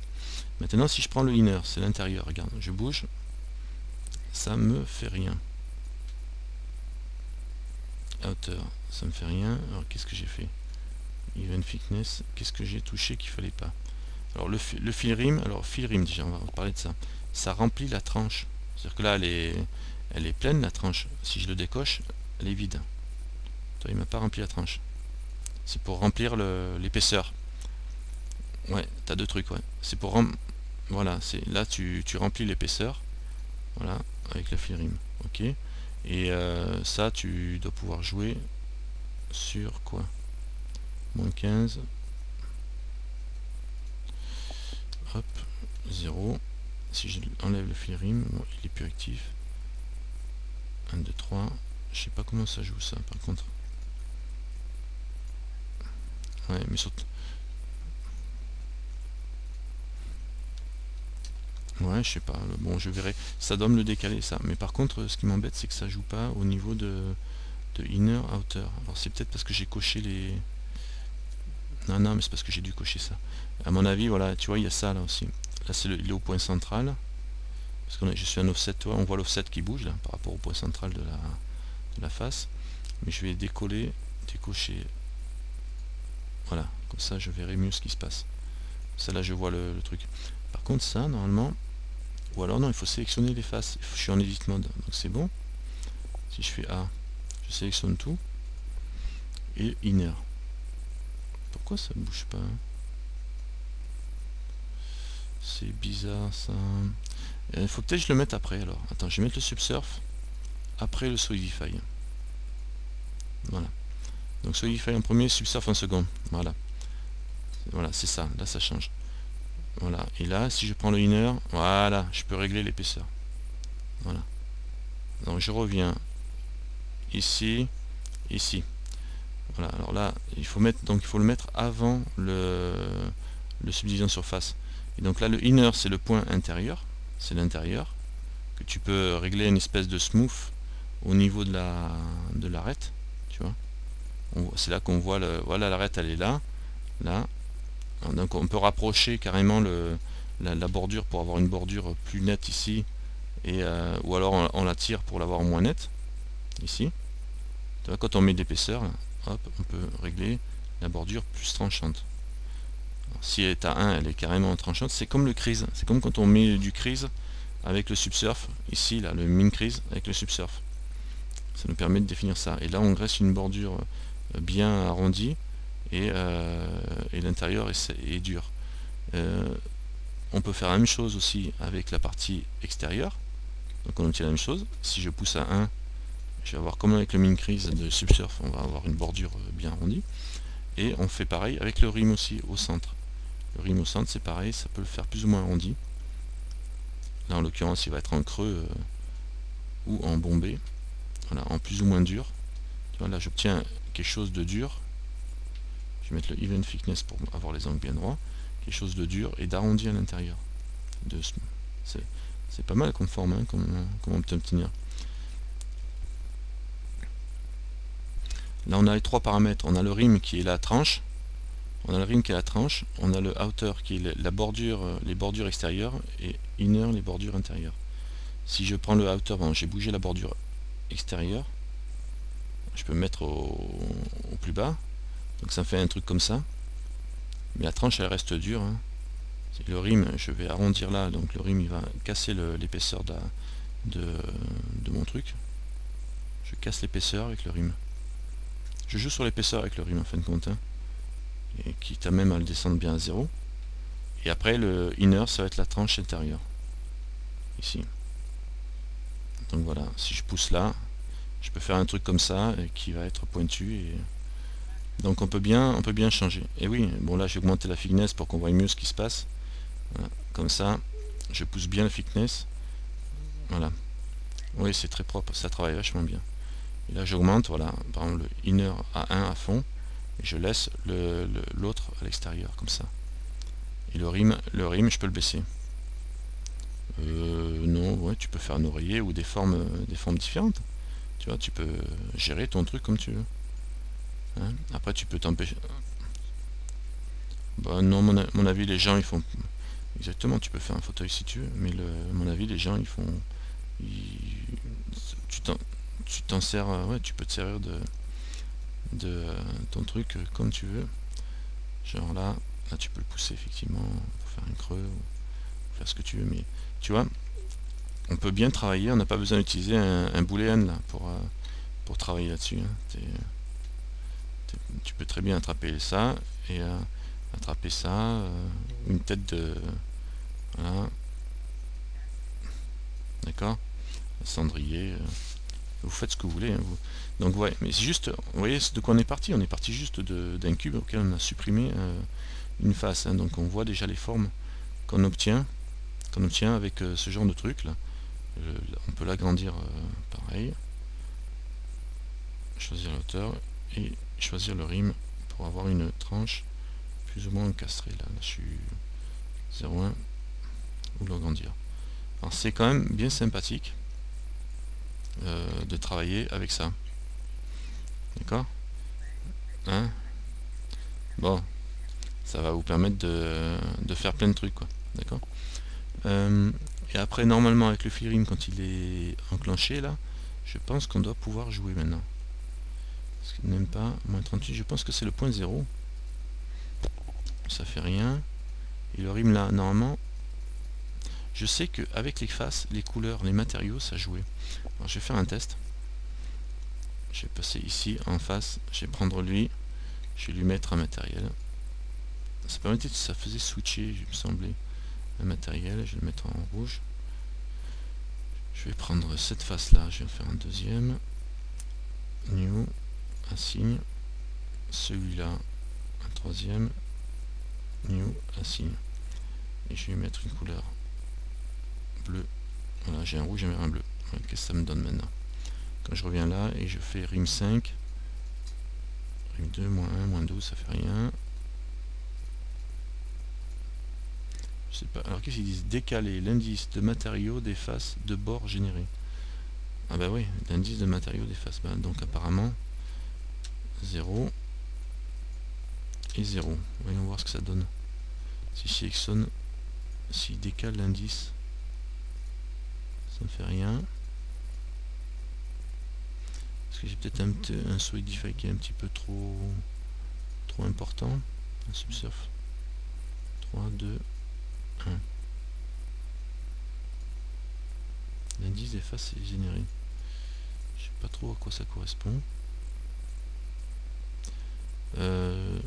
Maintenant si je prends le inner, c'est l'intérieur, regarde, je bouge, ça me fait rien. Hauteur, ça me fait rien. Alors qu'est-ce que j'ai fait? Even thickness, qu'est-ce que j'ai touché qu'il fallait pas? Alors le fill rim, déjà, on va parler de ça. Ça remplit la tranche. C'est-à-dire que là, elle est pleine la tranche. Si je le décoche, elle est vide. Toi, il m'a pas rempli la tranche. C'est pour remplir l'épaisseur. Ouais, t'as deux trucs, ouais. C'est pour voilà, là tu remplis l'épaisseur. Voilà, avec le fill rim. Ok. Et ça, tu dois pouvoir jouer sur quoi? Moins 15. Hop, 0. Si je enlève le fill rim, bon, il est plus actif. 1, 2, 3. Je sais pas comment ça joue ça par contre. Ouais, mais surtout. Ouais, je sais pas. Bon, je verrai. Ça doit me le décaler ça. Mais par contre, ce qui m'embête, c'est que ça joue pas au niveau de inner outer. Alors c'est peut-être parce que j'ai coché les. Non, mais c'est parce que j'ai dû cocher ça. À mon avis, voilà, tu vois, il y a ça là aussi. Là, il est au point central. Parce que je suis un offset, tu vois, on voit l'offset qui bouge là, par rapport au point central de la face. Mais je vais décoller, décocher. Voilà, comme ça je verrai mieux ce qui se passe. Ça là je vois le truc. Par contre ça normalement, ou alors non, il faut sélectionner les faces. Je suis en edit mode, donc c'est bon. Si je fais A, je sélectionne tout. Et inner. Pourquoi ça ne bouge pas? C'est bizarre ça. Il faut peut-être que je le mette après alors. Attends, je vais mettre le subsurf après le solidify. Voilà. Donc solidify en premier, subsurf en second. Voilà. Voilà, c'est ça. Là ça change. Voilà. Et là, si je prends le inner, voilà, je peux régler l'épaisseur. Voilà. Donc je reviens ici, ici. Voilà. Alors là, il faut le mettre avant le subdivision surface. Et donc là, le inner, c'est le point intérieur, c'est l'intérieur que tu peux régler une espèce de smooth au niveau de l'arête, tu vois. C'est là qu'on voit voilà, l'arête, elle est là, là. Donc on peut rapprocher carrément la bordure pour avoir une bordure plus nette ici, et ou alors on la tire pour l'avoir moins nette. ici. Tu vois, quand on met d'épaisseur, hop, on peut régler la bordure plus tranchante. Alors, si elle est à 1, elle est carrément tranchante. C'est comme le crease. C'est comme quand on met du crease avec le subsurf. Ici, là, le min crease avec le subsurf. Ça nous permet de définir ça. Et là, on reste une bordure bien arrondie et l'intérieur est dur. On peut faire la même chose aussi avec la partie extérieure. Donc on obtient la même chose. Si je pousse à 1, je vais avoir comme avec le min crease de subsurf, on va avoir une bordure bien arrondie. Et on fait pareil avec le rim aussi au centre. Le rim au centre, c'est pareil, ça peut le faire plus ou moins arrondi. Là, en l'occurrence, il va être en creux ou en bombé. Voilà, en plus ou moins dur. Tu vois, là, j'obtiens quelque chose de dur. Je vais mettre le even thickness pour avoir les angles bien droits. Quelque chose de dur et d'arrondi à l'intérieur. C'est pas mal comme forme, hein, comme on peut obtenir. Là, on a les trois paramètres. On a le rim qui est la tranche. On a le rim qui est la tranche. On a le outer qui est la bordure, les bordures extérieures. Et inner, les bordures intérieures. Si je prends le outer, bon, j'ai bougé la bordure extérieure. Je peux me mettre au plus bas. Donc ça me fait un truc comme ça. Mais la tranche, elle reste dure. Hein. Le rim, je vais arrondir là. Donc le rim, il va casser l'épaisseur de mon truc. Je casse l'épaisseur avec le rim. Je joue sur l'épaisseur avec le rim en fin de compte. Hein. Et quitte à même à le descendre bien à 0. Et après, le inner, ça va être la tranche intérieure. Ici. Donc voilà, si je pousse là, je peux faire un truc comme ça qui va être pointu. Et donc on peut bien changer. Et oui, bon là j'ai augmenté la thickness pour qu'on voit mieux ce qui se passe. Voilà, comme ça, je pousse bien la thickness. Voilà. Oui, c'est très propre, ça travaille vachement bien. Et là j'augmente, voilà, par exemple le inner à 1 à fond, et je laisse l'autre à l'extérieur, comme ça. Et le rim, je peux le baisser. Non, ouais, tu peux faire un oreiller ou des formes différentes. Tu vois, tu peux gérer ton truc comme tu veux. Hein. Après, tu peux t'empêcher. Bah non, mon avis, les gens, ils font... Exactement, tu peux faire un fauteuil si tu veux, mais mon avis, les gens, ils font... Tu t'en sers... ouais, tu peux te servir de ton truc comme tu veux. Genre là, tu peux le pousser effectivement pour faire un creux ou faire ce que tu veux, mais tu vois, on peut bien travailler, on n'a pas besoin d'utiliser un boolean là pour travailler là-dessus. Hein. Tu peux très bien attraper ça et attraper ça, une tête de... Voilà. D'accord. Cendrier. Vous faites ce que vous voulez. Hein, vous. Donc ouais, mais c'est juste... Vous voyez de quoi on est parti? On est parti juste d'un cube auquel on a supprimé une face. Hein, donc on voit déjà les formes qu'on obtient avec ce genre de truc là. On peut l'agrandir pareil. Choisir l'auteur et choisir le rim pour avoir une tranche plus ou moins encastrée. Là je suis 0,1 ou l'agrandir. Alors c'est quand même bien sympathique de travailler avec ça. D'accord, hein? Bon, ça va vous permettre de faire plein de trucs, quoi. D'accord. Et après, normalement, avec le fill quand il est enclenché, là, je pense qu'on doit pouvoir jouer maintenant. Parce qu'il n'aime pas, moins 38, je pense que c'est le point 0. Ça fait rien. Et le rim, là, normalement, je sais qu'avec les faces, les couleurs, les matériaux, ça jouait. Alors, je vais faire un test. Je vais passer ici, en face, je vais prendre lui, je vais lui mettre un matériel. Ça faisait switcher, il me semblait, un matériel, je vais le mettre en rouge. Je vais prendre cette face là, je vais en faire un deuxième, new, assigne, celui-là, un troisième, new, assigne, et je vais mettre une couleur bleue. Voilà, j'ai un rouge et un bleu. Voilà, qu'est-ce que ça me donne maintenant? Quand je reviens là et je fais rim 5, rim 2, moins 1, moins 12, ça fait rien. Je sais pas. Alors qu'est-ce qu'ils disent? Décaler l'indice de matériaux des faces de bord généré. Ah bah oui, l'indice de matériaux des faces. Bah, donc apparemment 0 et 0. Voyons voir ce que ça donne. Si je sélectionne, s'il décale l'indice, ça ne fait rien. que j'ai peut-être un Solidify qui est un petit peu trop important. Un Subsurf. 3, 2, 1. L'indice des faces est généré. Je sais pas trop à quoi ça correspond. Je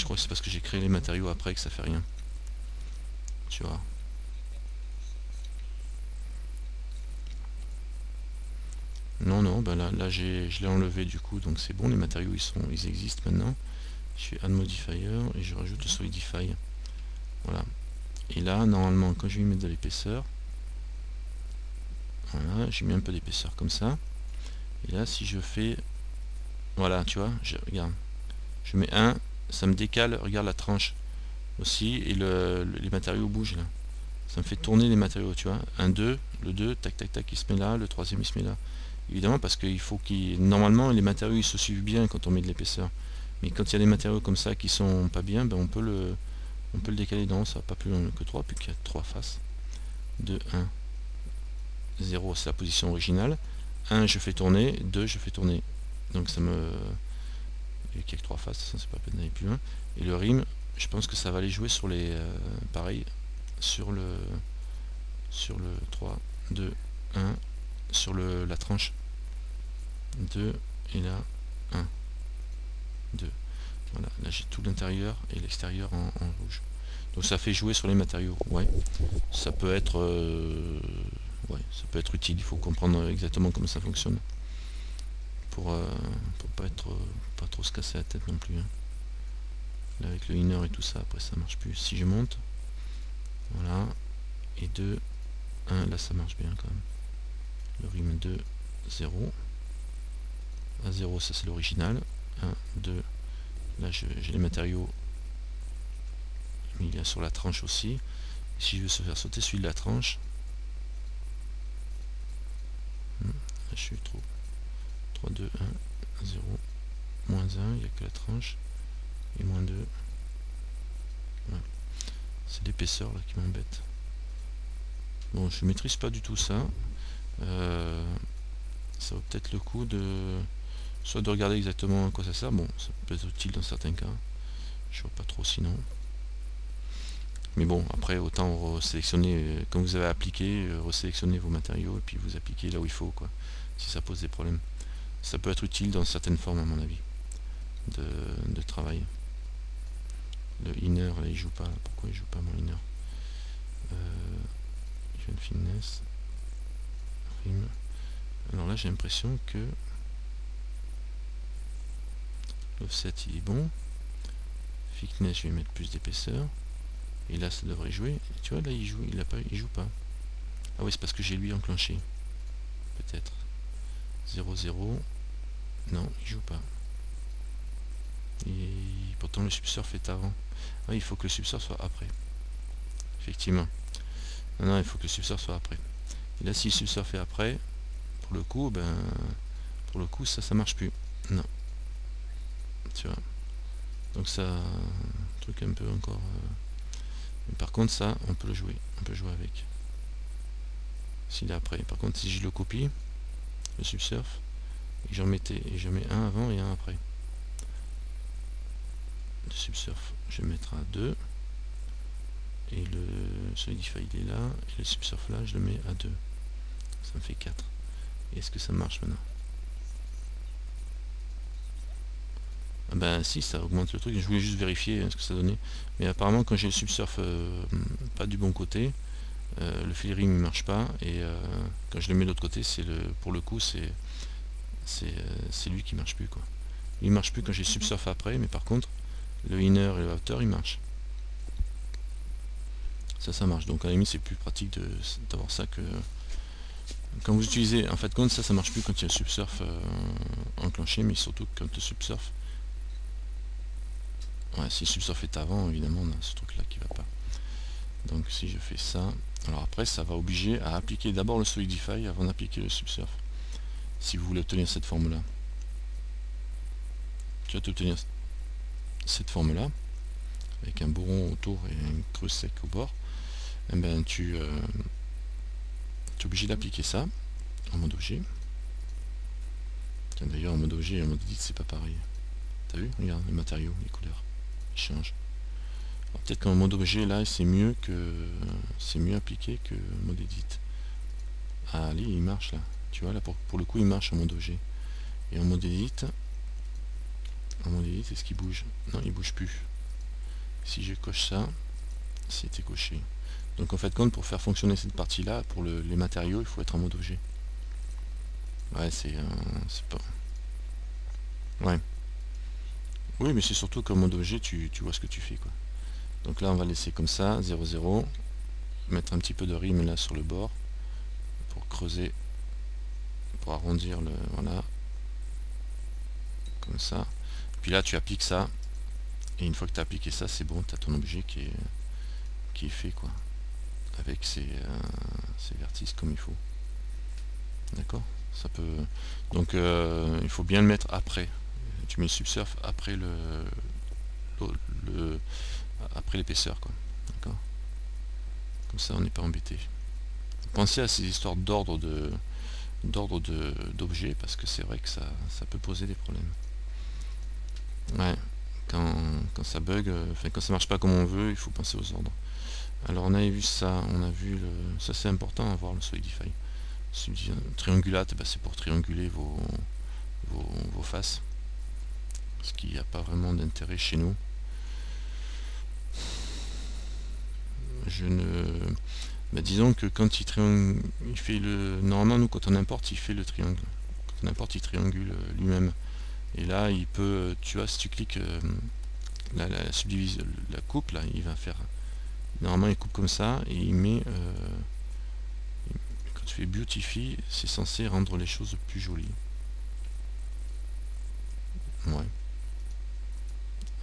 crois que c'est parce que j'ai créé les matériaux après que ça fait rien. Tu vois. Non, non, ben là je l'ai enlevé du coup, donc c'est bon, les matériaux ils existent maintenant. Je fais Add Modifier et je rajoute le Solidify. Voilà. Et là, normalement, quand je vais mettre de l'épaisseur, voilà, j'ai mis un peu d'épaisseur comme ça. Et là, si je fais, voilà, tu vois, regarde, je mets 1, ça me décale, regarde la tranche aussi, et les matériaux bougent là. Ça me fait tourner les matériaux, tu vois. 1, 2, le 2, tac, tac, tac, il se met là, le troisième il se met là. Évidemment, parce qu'il faut qu'il... Normalement, les matériaux ils se suivent bien quand on met de l'épaisseur. Mais quand il y a des matériaux comme ça qui sont pas bien, ben on peut le décaler. Non, ça va pas plus loin que 3, puis qu'il y a 3 faces. 2, 1, 0, c'est la position originale. 1, je fais tourner. 2, je fais tourner. Donc ça me... Il y a que 3 faces, ça c'est pas peine d'aller plus loin. Et le rim, je pense que ça va aller jouer sur les... pareil, sur le 3, 2, 1, sur la tranche. 2, et là, 1, 2. Voilà, là j'ai tout l'intérieur et l'extérieur en rouge. Donc ça fait jouer sur les matériaux. Ouais, ça peut être... ouais, ça peut être utile. Il faut comprendre exactement comment ça fonctionne. Pour pas trop se casser la tête non plus. Hein. Là avec le inner et tout ça, après ça marche plus. Si je monte, voilà, et 2, 1, là ça marche bien quand même. Le rim 2, 0. À 0, ça c'est l'original. 1, 2, là j'ai les matériaux mis là sur la tranche aussi. Et si je veux se faire sauter celui de la tranche, là je suis trop. 3, 2, 1, 0, moins 1, il n'y a que la tranche, et moins 2. Ouais. C'est l'épaisseur là qui m'embête. Bon, je maîtrise pas du tout ça. Ça vaut peut-être le coup de soit de regarder exactement à quoi ça sert. Bon, ça peut être utile dans certains cas. Je vois pas trop sinon. Mais bon, après autant sélectionner quand vous avez appliqué, resélectionner vos matériaux et puis vous appliquez là où il faut, quoi. Si ça pose des problèmes. Ça peut être utile dans certaines formes à mon avis de travail. Le inner là il joue pas. Pourquoi il joue pas mon inner? Event Finesse. Rim. Alors là j'ai l'impression que l'offset il est bon. Thickness, je vais mettre plus d'épaisseur. Et là ça devrait jouer. Et tu vois là il joue, il joue pas. Ah oui, c'est parce que j'ai lui enclenché. Peut-être. 0, 0. Non, il joue pas. Et pourtant le subsurf est avant. Ah, il faut que le subsurf soit après. Effectivement. Non, non, il faut que le subsurf soit après. Et là si le subsurf est après, pour le coup, ça marche plus. Non. Tu vois. Donc ça, un truc un peu encore. Mais par contre ça, on peut le jouer. On peut jouer avec. S'il est après. Par contre, si je le copie, le subsurf, et je mets un avant et un après. Le subsurf, je vais mettre à 2. Et le Solidify il est là. Et le subsurf là, je le mets à 2. Ça me fait 4. Et est-ce que ça marche maintenant? Ah ben si, ça augmente le truc. Je voulais juste vérifier ce que ça donnait. Mais apparemment, quand j'ai le subsurf pas du bon côté, le fill rim ne marche pas. Et quand je le mets de l'autre côté, pour le coup, c'est lui qui marche plus, quoi. Il marche plus quand j'ai le subsurf après, mais par contre, le inner et le outer, il marche. Ça marche. Donc à la limite, c'est plus pratique d'avoir ça que quand vous utilisez. En fait, compte ça marche plus quand il y a le subsurf enclenché, mais surtout quand le subsurf. Ouais, si le subsurf est avant, évidemment, on a ce truc là qui va pas. Donc si je fais ça, alors après ça va obliger à appliquer d'abord le Solidify avant d'appliquer le subsurf. Si vous voulez obtenir cette forme là. Tu vas obtenir cette forme là, avec un bourron autour et une creuse sec au bord. Et ben tu es obligé d'appliquer ça en mode objet. D'ailleurs en mode objet et en mode edit c'est pas pareil. T'as vu? Regarde les matériaux, les couleurs, ils changent. Peut-être qu'en mode objet là c'est mieux appliqué que mode edit. Ah allez, il marche là. Tu vois là pour le coup il marche en mode objet. Et en mode edit, est-ce qu'il bouge? Non, il bouge plus. Si je coche ça, c'était coché. Donc en fait compte pour faire fonctionner cette partie là, pour les matériaux, il faut être en mode objet. Ouais, c'est pas. Ouais. Oui, mais c'est surtout qu'en mode objet, tu vois ce que tu fais quoi. Donc là on va laisser comme ça, 0, 0. Mettre un petit peu de rime là sur le bord pour creuser, pour arrondir le. Voilà. Comme ça. Puis là tu appliques ça. Et une fois que tu as appliqué ça, c'est bon, tu as ton objet qui est fait quoi. Avec ses vertices comme il faut. D'accord? Ça peut. Donc il faut bien le mettre après. Tu mets le subsurf après après l'épaisseur quoi. D'accord? Comme ça on n'est pas embêté. Pensez à ces histoires d'ordre d'objets parce que c'est vrai que ça peut poser des problèmes. Ouais, quand ça bug, enfin quand ça marche pas comme on veut, il faut penser aux ordres. Alors on avait vu ça, on a vu ça c'est important à voir le Solidify. Triangulate, bah, c'est pour trianguler vos faces. Ce qui n'y a pas vraiment d'intérêt chez nous. Je ne. Bah, disons que quand il fait le. Normalement nous quand on importe il fait le triangle. Quand on importe il triangule lui-même. Et là il peut. Tu vois si tu cliques la subdivision, la coupe là, il va faire. Normalement il coupe comme ça et il met. Quand tu fais beautify, c'est censé rendre les choses plus jolies. Ouais.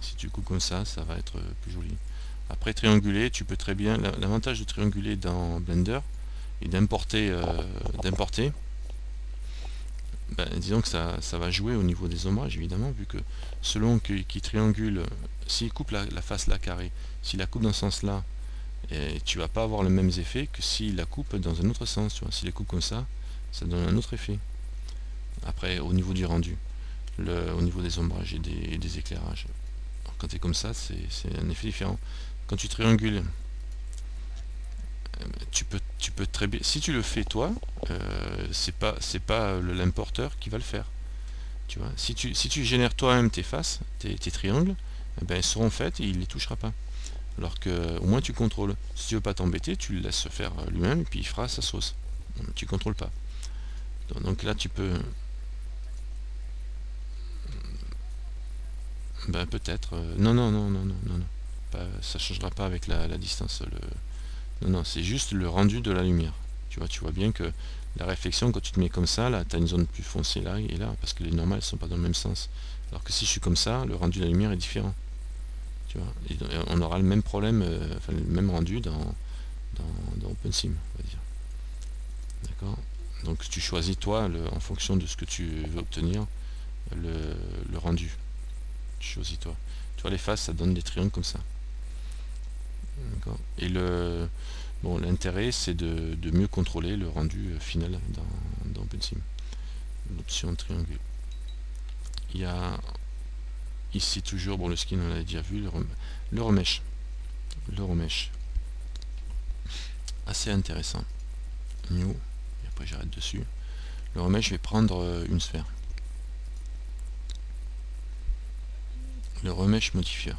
Si tu coupes comme ça va être plus joli. Après trianguler, tu peux très bien. L'avantage de trianguler dans Blender et d'importer, ben, disons que ça va jouer au niveau des ombrages évidemment, vu que selon qu'il triangule, s'il coupe la face là carrée, s'il la coupe dans ce sens là, et tu vas pas avoir les mêmes effets que s'il la coupe dans un autre sens. S'il la coupe comme ça donne un autre effet. Après au niveau du rendu, au niveau des ombrages et des éclairages. Quand tu es comme ça, c'est un effet différent. Quand tu triangules, tu peux très bien. Si tu le fais toi, c'est pas l'importeur qui va le faire. Tu vois, si tu génères toi-même tes faces, tes triangles, eh ben, elles seront faites et il les touchera pas. Alors que au moins tu contrôles. Si tu veux pas t'embêter, tu le laisses faire lui-même et puis il fera sa sauce. Tu contrôles pas. Donc là tu peux. Ben peut-être. Non. Ça changera pas avec la distance. Non, c'est juste le rendu de la lumière. Tu vois bien que la réflexion, quand tu te mets comme ça, là, tu as une zone plus foncée là et là, parce que les normales ne sont pas dans le même sens. Alors que si je suis comme ça, le rendu de la lumière est différent. Tu vois, et on aura le même problème, enfin le même rendu dans OpenSim, on va dire. D'accord. Donc tu choisis toi, en fonction de ce que tu veux obtenir, le rendu. Tu choisis toi. Tu vois, les faces, ça donne des triangles comme ça. D'accord. Et l'intérêt, c'est de mieux contrôler le rendu final dans OpenSim. L'option triangle. Il y a ici toujours, le skin on l'a déjà vu, le remesh. Le remesh. Assez intéressant. New. Et après j'arrête dessus. Le remesh, je vais prendre une sphère. Le remesh modifier.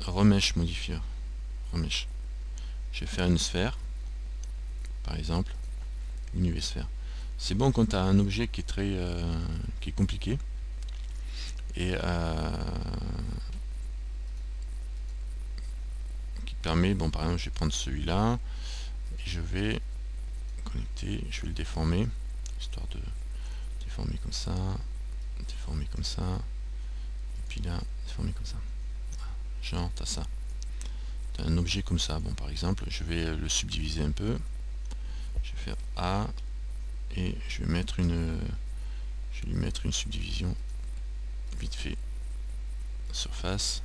Remesh modifier. Remesh. Je vais faire une sphère. Par exemple. Une UV sphère. C'est bon quand tu as un objet qui est compliqué. Et qui permet, par exemple je vais prendre celui-là et je vais connecter, je vais le déformer, histoire de déformer comme ça, et puis là, déformer comme ça. Genre, t'as ça. T'as un objet comme ça, par exemple, je vais le subdiviser un peu, je vais faire A, et je vais lui mettre une subdivision, vite fait, surface,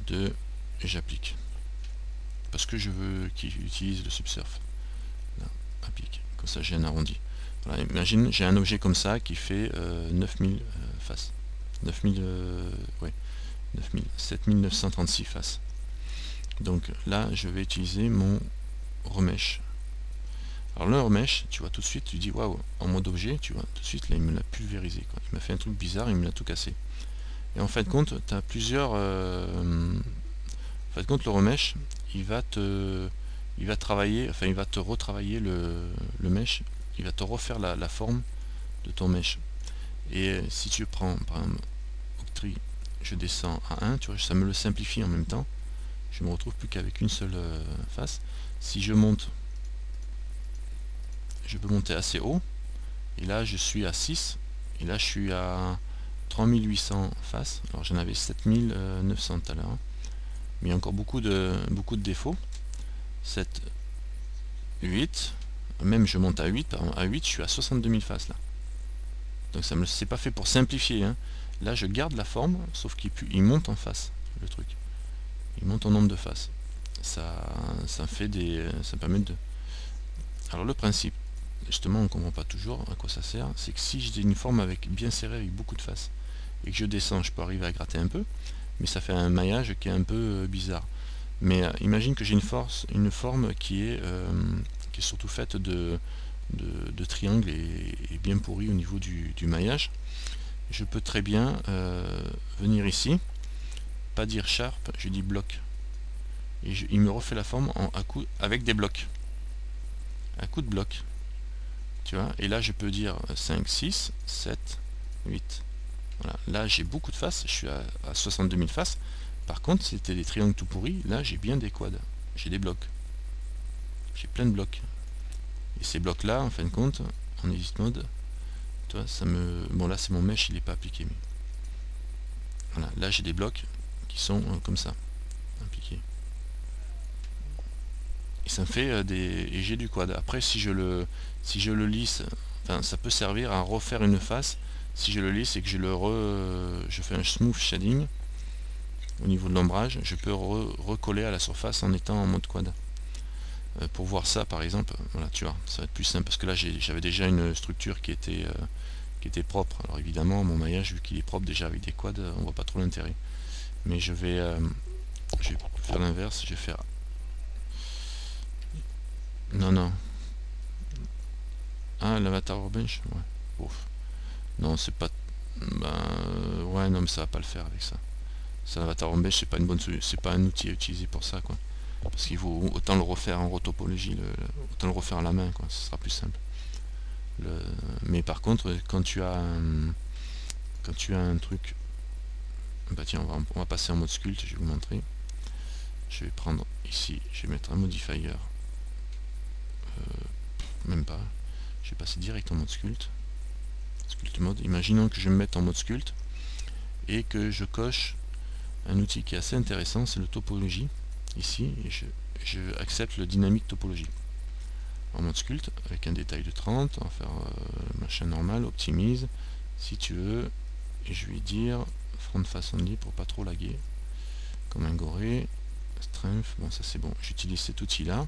2, et j'applique. Parce que je veux qu'il utilise le subsurf. Là, applique. Comme ça j'ai un arrondi. Voilà, imagine, j'ai un objet comme ça qui fait 9000 faces. 9000, ouais, 9000, 7936 faces. Donc là, je vais utiliser mon remesh. Alors le remesh, tu vois, tout de suite, tu dis waouh, en mode objet, tu vois, tout de suite, là, il me l'a pulvérisé, quoi. Il m'a fait un truc bizarre, il me l'a tout cassé. Et en fin de compte, tu as plusieurs. En fin de compte, le remesh, il va travailler, enfin, il va te retravailler le mesh, il va te refaire la forme de ton mesh. Et si tu prends, par exemple, Octree, je descends à 1, tu vois, ça me le simplifie en même temps. Je me retrouve plus qu'avec une seule face. Si je monte, je peux monter assez haut. Et là, je suis à 6. Et là, je suis à 3800 faces. Alors, j'en avais 7900 tout à l'heure. Mais il y a encore beaucoup de défauts. 7, 8. Même je monte à 8. Par exemple, à 8, je suis à 62 000 faces là. Donc, ça me c'est pas fait pour simplifier. Hein. Là, je garde la forme, sauf qu'il monte en face, le truc. Il monte en nombre de faces. Ça fait ça permet de... Alors, le principe, justement, on ne comprend pas toujours à quoi ça sert. C'est que si j'ai une forme bien serrée avec beaucoup de faces, et que je descends, je peux arriver à gratter un peu, mais ça fait un maillage qui est un peu bizarre. Mais imagine que j'ai une forme qui est surtout faite de triangles et bien pourrie au niveau du maillage. Je peux très bien venir ici, pas dire sharp, je dis bloc. Et il me refait la forme avec des blocs. À coup de blocs. Tu vois, et là je peux dire 5, 6, 7, 8. Voilà. Là j'ai beaucoup de faces, je suis à 62 000 faces. Par contre, c'était des triangles tout pourris, là j'ai bien des quads. J'ai des blocs. J'ai plein de blocs. Et ces blocs là, en fin de compte, en edit mode, toi, ça me. Bon là c'est mon mesh, il n'est pas appliqué. Mais... Voilà, là j'ai des blocs qui sont comme ça, appliqués. Et ça me fait des. Et j'ai du quad. Après si je le lisse, enfin ça peut servir à refaire une face. Si je le lisse et que je fais un smooth shading au niveau de l'ombrage, je peux recoller à la surface en étant en mode quad. Pour voir ça par exemple, voilà, tu vois, ça va être plus simple parce que là j'avais déjà une structure qui était propre. Alors évidemment mon maillage vu qu'il est propre déjà avec des quads, on voit pas trop l'intérêt. Mais je vais faire l'inverse, je vais faire... Non, non. Ah, l'avatar bench, ouais. Ouf. Non, c'est pas... Ben, ouais, non, mais ça va pas le faire avec ça. Ça, l'avatar bench, c'est pas une bonne solution, c'est pas un outil à utiliser pour ça, quoi. Parce qu'il faut autant le refaire en rotopologie, autant le refaire à la main, quoi. Ce sera plus simple. Mais par contre, quand tu as un truc... Bah tiens, on va passer en mode sculpt, je vais vous montrer. Je vais prendre ici, je vais mettre un modifier. Même pas. Je vais passer direct en mode sculpt. Sculpt mode. Imaginons que je me mette en mode sculpt et que je coche un outil qui est assez intéressant, c'est le topologie. Ici, et je accepte le dynamique topologie. En mode sculpt, avec un détail de 30, on va faire machin normal, optimise, si tu veux, et je vais dire front face only pour pas trop laguer, comme un goré, strength, bon ça c'est bon, j'utilise cet outil là,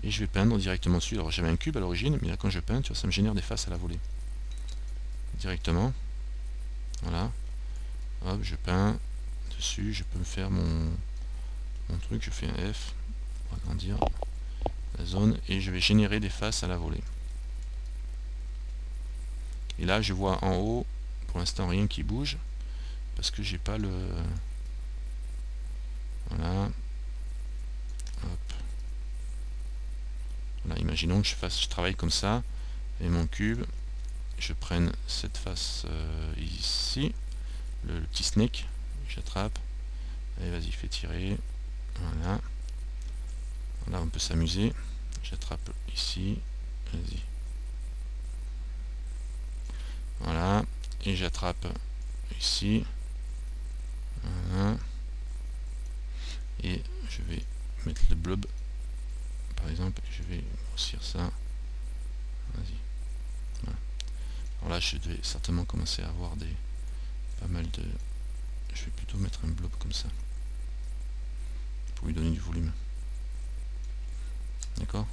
et je vais peindre directement dessus. Alors j'avais un cube à l'origine, mais là quand je peins, tu vois, ça me génère des faces à la volée. Directement, voilà, hop, je peins dessus, je peux me faire mon truc, je fais un F, pour agrandir la zone, et je vais générer des faces à la volée. Et là je vois en haut, pour l'instant rien qui bouge, parce que j'ai pas le... Voilà. Hop. Voilà, imaginons que je travaille comme ça, et mon cube, je prenne cette face ici, le petit snake, j'attrape, allez vas-y fais tirer, voilà, là on peut s'amuser, j'attrape ici, vas-y, voilà, et j'attrape ici, voilà, et je vais mettre le blob, par exemple, je vais grossir ça, vas-y, voilà. Alors là je vais certainement commencer à avoir pas mal de... Je vais plutôt mettre un blob comme ça, pour lui donner du volume. D'accord.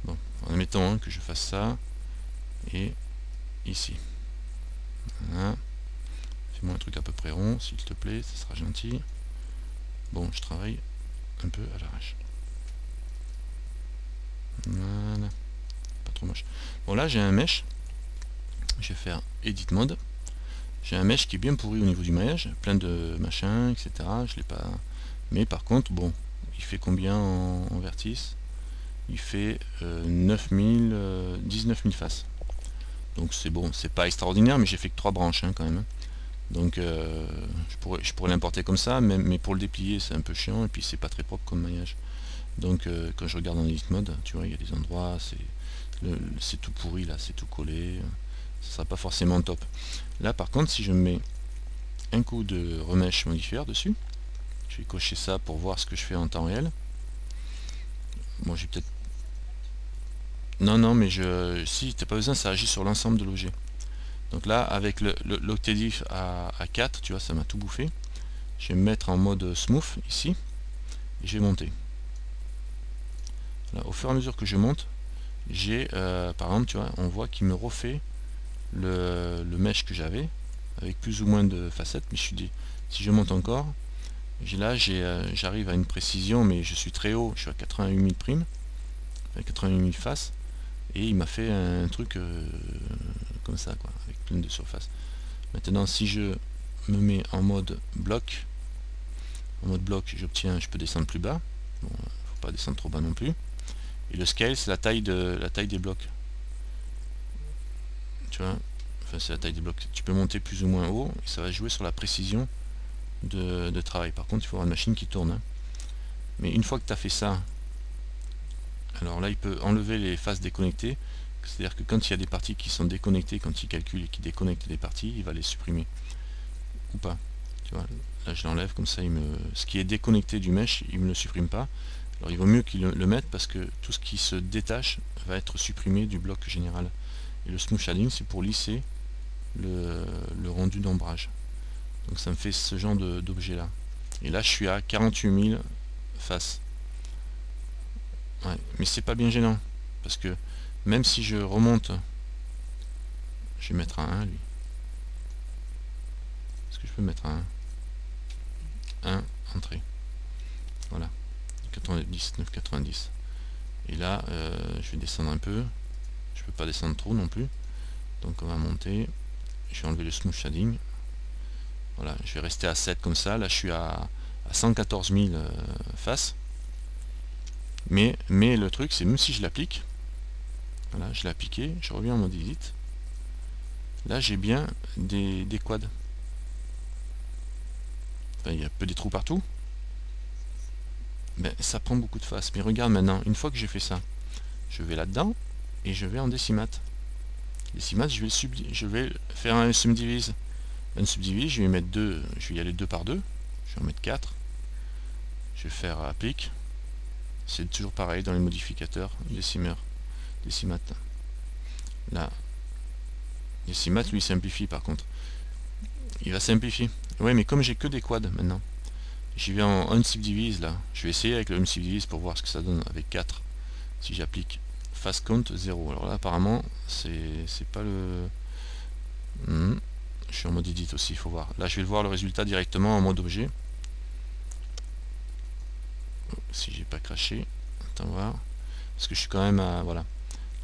Bon, en admettons que je fasse ça et ici. Voilà. Fais-moi un truc à peu près rond, s'il te plaît, ça sera gentil. Bon, je travaille un peu à l'arrache. Voilà, pas trop moche. Bon, là j'ai un mesh. Je vais faire Edit Mode. J'ai un mesh qui est bien pourri au niveau du maillage, plein de machins, etc. Je l'ai pas. Mais par contre, bon, il fait combien en vertice? Il fait 9000, 19 000 faces. Donc c'est bon, c'est pas extraordinaire, mais j'ai fait que 3 branches quand même. Donc je pourrais l'importer comme ça, mais pour le déplier c'est un peu chiant et puis c'est pas très propre comme maillage. Donc quand je regarde en Edit Mode, tu vois, il y a des endroits, c'est tout pourri là, c'est tout collé, ça sera pas forcément top. Là par contre, si je mets un coup de remèche modifier dessus, je vais cocher ça pour voir ce que je fais en temps réel. Moi j'ai peut-être... Non, mais si t'as pas besoin, ça agit sur l'ensemble de l'objet. Donc là, avec l'octadiff à 4, tu vois, ça m'a tout bouffé. Je vais me mettre en mode smooth ici, et je vais monter. Là, au fur et à mesure que je monte, j'ai, par exemple, tu vois, on voit qu'il me refait le mesh que j'avais, avec plus ou moins de facettes, mais si je monte encore, là j'arrive à une précision, mais je suis très haut, je suis à 88 000 primes, à 88 000 faces, et il m'a fait un truc comme ça, quoi, avec plein de surfaces. Maintenant, si je me mets en mode bloc, je peux descendre plus bas. Bon, faut pas descendre trop bas non plus. Et le scale, c'est la taille des blocs. Tu vois, enfin c'est la taille des blocs. Tu peux monter plus ou moins haut et ça va jouer sur la précision de travail. Par contre, il faut avoir une machine qui tourne. Hein. Mais une fois que tu as fait ça, alors là, il peut enlever les faces déconnectées. C'est-à-dire que quand il y a des parties qui sont déconnectées, quand il calcule et qu'il déconnecte des parties, il va les supprimer. Ou pas. Tu vois, là je l'enlève comme ça, ce qui est déconnecté du mesh, il ne me le supprime pas. Alors il vaut mieux qu'il le mette parce que tout ce qui se détache va être supprimé du bloc général. Et le smooth shading, c'est pour lisser le rendu d'ombrage. Donc ça me fait ce genre d'objet là. Et là je suis à 48 000 faces. Ouais, mais c'est pas bien gênant. Parce que même si je remonte, je vais mettre un 1 lui. Est-ce que je peux mettre un 1 entrée? Voilà. 99, 90. Et là, je vais descendre un peu. Je peux pas descendre trop non plus. Donc on va monter. Je vais enlever le smooth shading. Voilà, je vais rester à 7 comme ça. Là, je suis à 114 000 faces. Mais le truc, c'est même si je l'applique, voilà, je l'ai appliqué, je reviens en mode edit. Là, j'ai bien des quads. Enfin, il y a peu des trous partout. Ben, ça prend beaucoup de faces. Mais regarde maintenant, une fois que j'ai fait ça, je vais là-dedans et je vais en décimate. Décimate, je vais faire un subdivise. Un subdivise, je vais mettre 2, je vais y aller 2 par 2. Je vais en mettre 4. Je vais faire applique. C'est toujours pareil dans les modificateurs, décimeur, décimate. Là, décimate lui simplifie par contre. Il va simplifier. Ouais, mais comme j'ai que des quads maintenant, j'y vais en unsubdivise là. Je vais essayer avec le unsubdivise pour voir ce que ça donne avec 4. Si j'applique face count 0. Alors là, apparemment, c'est pas le. Je suis en mode edit aussi, il faut voir. Là, je vais voir le résultat directement en mode objet. Si j'ai pas craché, attends voir. Parce que je suis quand même à. Voilà.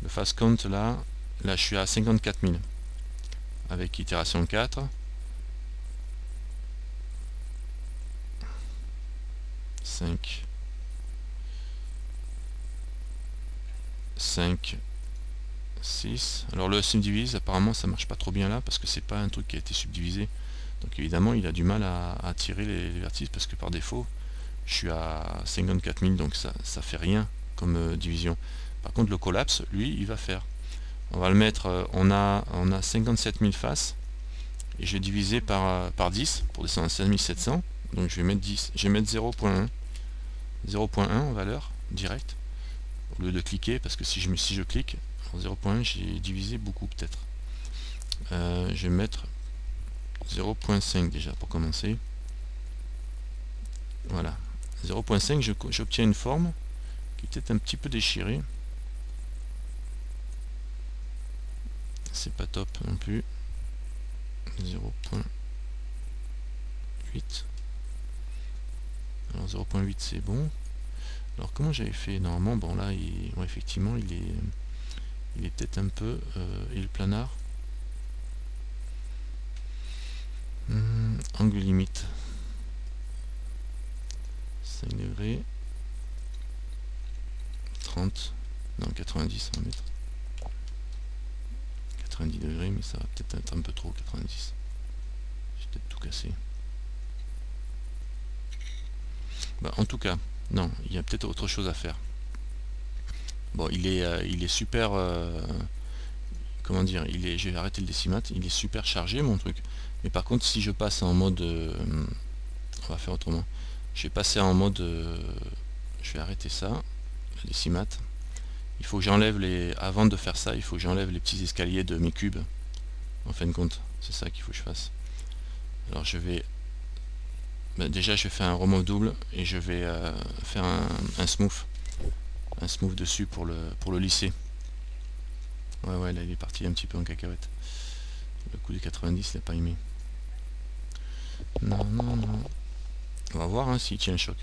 Le fast count là, je suis à 54 000. Avec itération 4. 5. 5. 6. Alors le subdivise, apparemment ça marche pas trop bien là parce que c'est pas un truc qui a été subdivisé. Donc évidemment il a du mal à tirer les vertices parce que par défaut je suis à 54 000 donc ça fait rien comme division. Par contre le collapse, lui, il va faire. On va le mettre, on a 57 000 faces et je vais diviser par 10 pour descendre à 5700. Donc je vais mettre 10, je vais mettre 0.1 en valeur directe au lieu de cliquer parce que si je clique en 0.1 j'ai divisé beaucoup peut-être. Je vais mettre 0.5 déjà pour commencer. Voilà, 0.5 j'obtiens une forme qui est peut-être un petit peu déchirée. c'est pas top non plus. 0.8. Alors 0.8 c'est bon. Alors comment j'avais fait normalement? Bon là ouais, effectivement il est peut-être un peu et le planar. Angle limite 5 degrés, 30, non 90 on va mettre 90 degrés, mais ça va peut-être être un peu trop 90. J'ai peut-être tout cassé. Bah, en tout cas, non, il y a peut-être autre chose à faire. Bon, il est super. Comment dire, je vais arrêter le décimate. Il est super chargé mon truc. Mais par contre, si je passe en mode, on va faire autrement. Je vais passer en mode, je vais arrêter ça, le décimate. Il faut que j'enlève avant de faire ça, il faut que j'enlève les petits escaliers de mes cubes. En fin de compte, c'est ça qu'il faut que je fasse. Alors je vais, déjà je vais faire un remove double et je vais faire un smooth dessus pour le lisser. Ouais, là il est parti un petit peu en cacahuète. Le coup du 90 il n'a pas aimé. Non. On va voir hein, s'il tient le choc.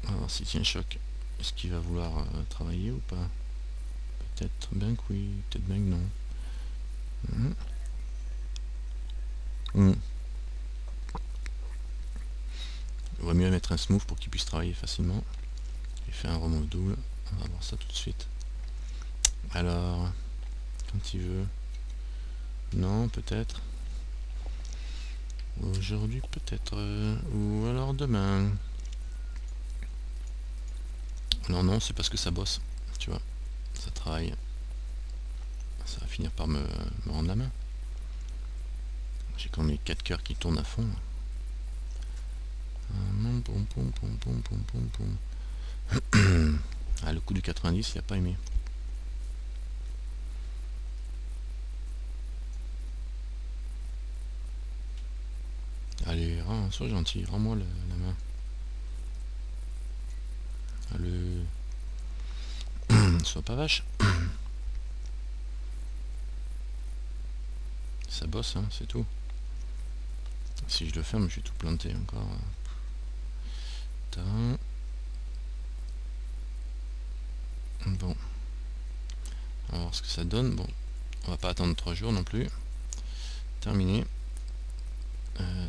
On va voir s'il tient le choc. Est-ce qu'il va vouloir travailler ou pas? Peut-être bien que oui, peut-être bien que non. Il vaut mieux mettre un smooth pour qu'il puisse travailler facilement. Il fait un remove double. On va voir ça tout de suite. Alors, quand il veut. Non, peut-être. Aujourd'hui, peut-être. Ou alors demain. Non, c'est parce que ça bosse. Tu vois, ça travaille. Ça va finir par me rendre la main. J'ai quand même les 4 cœurs qui tournent à fond. Ah, le coup du 90, il a pas aimé. Allez, sois gentil, rends-moi la main. Allez. Sois pas vache. Ça bosse, hein, c'est tout. Si je le ferme, je vais tout planter encore. Bon. On va voir ce que ça donne. Bon, on va pas attendre 3 jours non plus. Terminé.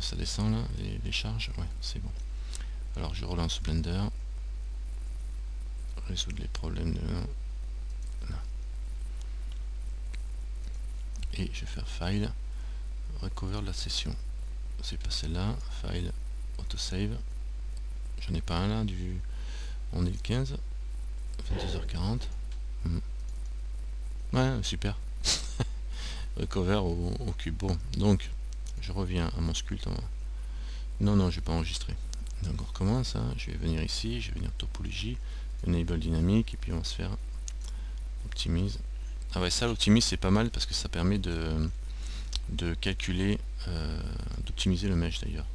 Ça descend là, les charges. Ouais, c'est bon. Alors je relance Blender. Résoudre les problèmes de... Là. Et je vais faire File. Recover de la session. C'est pas celle-là. File. Autosave. J'en ai pas un là. On est le 15. 22h40. Ouais, super. Recover au cube. Bon, donc je reviens à mon sculpte. Non, je vais pas enregistrer. Donc on recommence. Hein. Je vais venir ici, je vais venir topologie, enable dynamique, et puis on va se faire optimise. Ah ouais, ça l'optimise c'est pas mal parce que ça permet de calculer, d'optimiser le mesh d'ailleurs.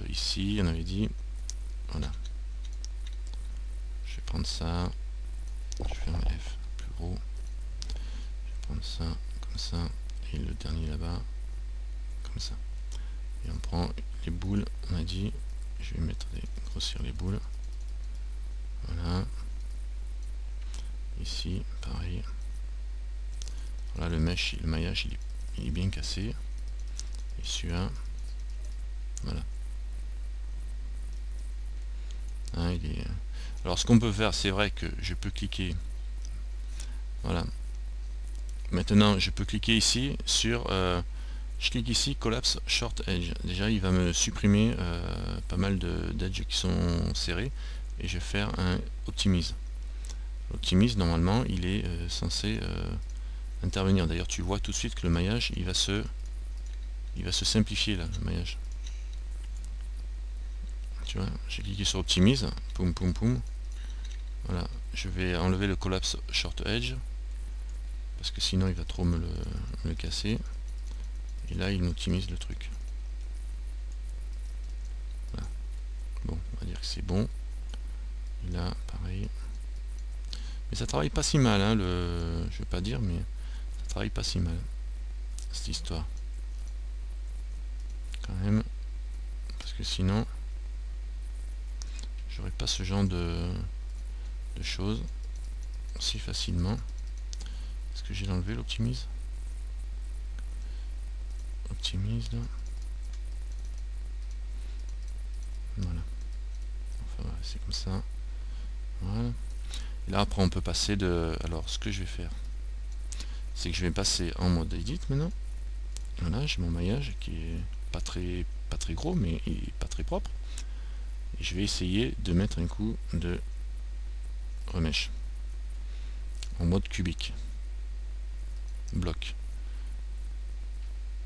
Ici, on avait dit, voilà. Je vais prendre ça, je vais faire un F plus gros. Je vais prendre ça comme ça et le dernier là-bas comme ça. Et on prend les boules, on a dit, je vais mettre grossir les boules. Voilà. Ici, pareil. Voilà, le mesh, le maillage, il est bien cassé. Et celui-là, voilà. Hein, alors, ce qu'on peut faire, c'est vrai que je peux cliquer. Voilà. Maintenant, je peux cliquer ici sur... je clique ici, Collapse Short Edge. Déjà, il va me supprimer pas mal d'edges qui sont serrés. Et je vais faire un Optimise. Optimise, normalement, il est censé intervenir. D'ailleurs, tu vois tout de suite que le maillage, il va se simplifier là, le maillage. Tu vois, j'ai cliqué sur Optimise, poum. Voilà, je vais enlever le Collapse Short Edge parce que sinon il va trop me le casser. Et là, il m'optimise le truc. Voilà. Bon, on va dire que c'est bon. Et là, pareil. Mais ça travaille pas si mal, hein, je vais pas dire, mais travaille pas si mal cette histoire quand même, parce que sinon j'aurais pas ce genre de choses si facilement. Est-ce que j'ai enlevé l'optimise? Optimise là. Voilà. Enfin voilà, c'est comme ça. Voilà. Et là après on peut passer de... Alors ce que je vais faire, c'est que je vais passer en mode edit maintenant. Voilà, j'ai mon maillage qui est pas très gros, mais il est pas très propre. Et je vais essayer de mettre un coup de remèche en mode cubique, bloc,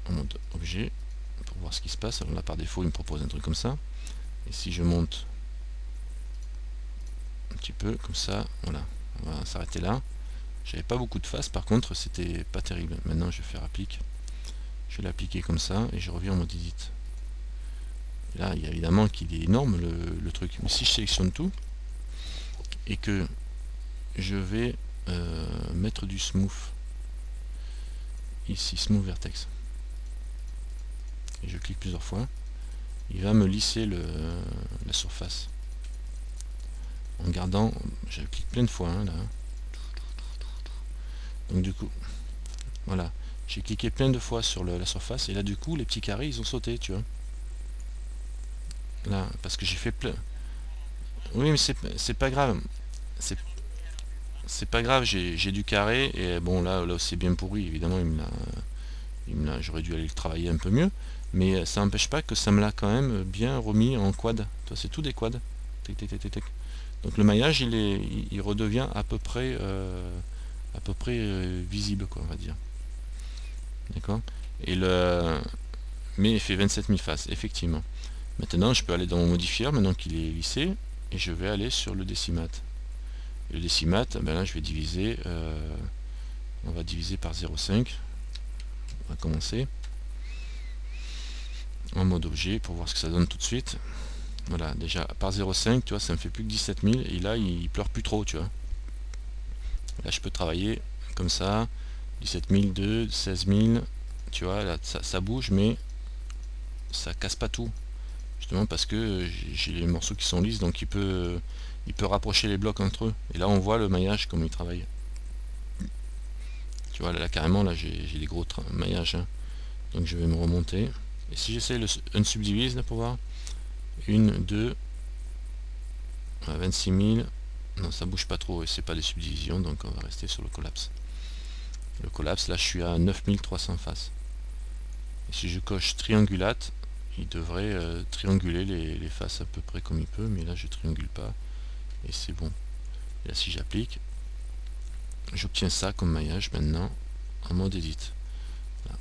en mode objet, pour voir ce qui se passe. Alors là par défaut il me propose un truc comme ça, et si je monte un petit peu comme ça, voilà, on va s'arrêter là. J'avais pas beaucoup de face, par contre c'était pas terrible. Maintenant je vais faire applique, je vais l'appliquer comme ça et je reviens en mode edit. Et là il y a évidemment qu'il est énorme le truc, mais si je sélectionne tout et que je vais mettre du smooth ici, smooth vertex, et je clique plusieurs fois, il va me lisser la surface en gardant, je clique plein de fois hein, là. Donc du coup voilà, j'ai cliqué plein de fois sur la surface, et là du coup les petits carrés ils ont sauté, tu vois, là parce que j'ai fait plein. Oui mais c'est pas grave, c'est pas grave, j'ai du carré, et bon là c'est bien pourri évidemment, j'aurais dû aller le travailler un peu mieux, mais ça n'empêche pas que ça me l'a quand même bien remis en quad. C'est tout des quads. Donc le maillage il redevient à peu près visible, quoi, on va dire. D'accord. Et mais il fait 27 000 faces effectivement. Maintenant je peux aller dans mon modifieur maintenant qu'il est lissé, et je vais aller sur le décimate. Et le décimate, ben là je vais diviser, on va diviser par 0,5. On va commencer en mode objet pour voir ce que ça donne tout de suite. Voilà, déjà par 0,5, tu vois, ça me fait plus que 17 000, et là il pleure plus trop, tu vois. Là je peux travailler comme ça, 17 000, 2, 16 000, tu vois, là ça bouge, mais ça casse pas tout, justement parce que j'ai les morceaux qui sont lisses, donc il peut rapprocher les blocs entre eux, et là on voit le maillage comme il travaille. Tu vois, là carrément, là j'ai des gros maillages, hein. Donc je vais me remonter, et si j'essaie un subdivise là pour voir, 1, 2, 26 000, non ça bouge pas trop, et c'est pas des subdivisions, donc on va rester sur le collapse. Le collapse, là je suis à 9300 faces. Et si je coche triangulate, il devrait trianguler les faces à peu près comme il peut, mais là je triangule pas, et c'est bon. Et là si j'applique, j'obtiens ça comme maillage maintenant en mode edit. Voilà.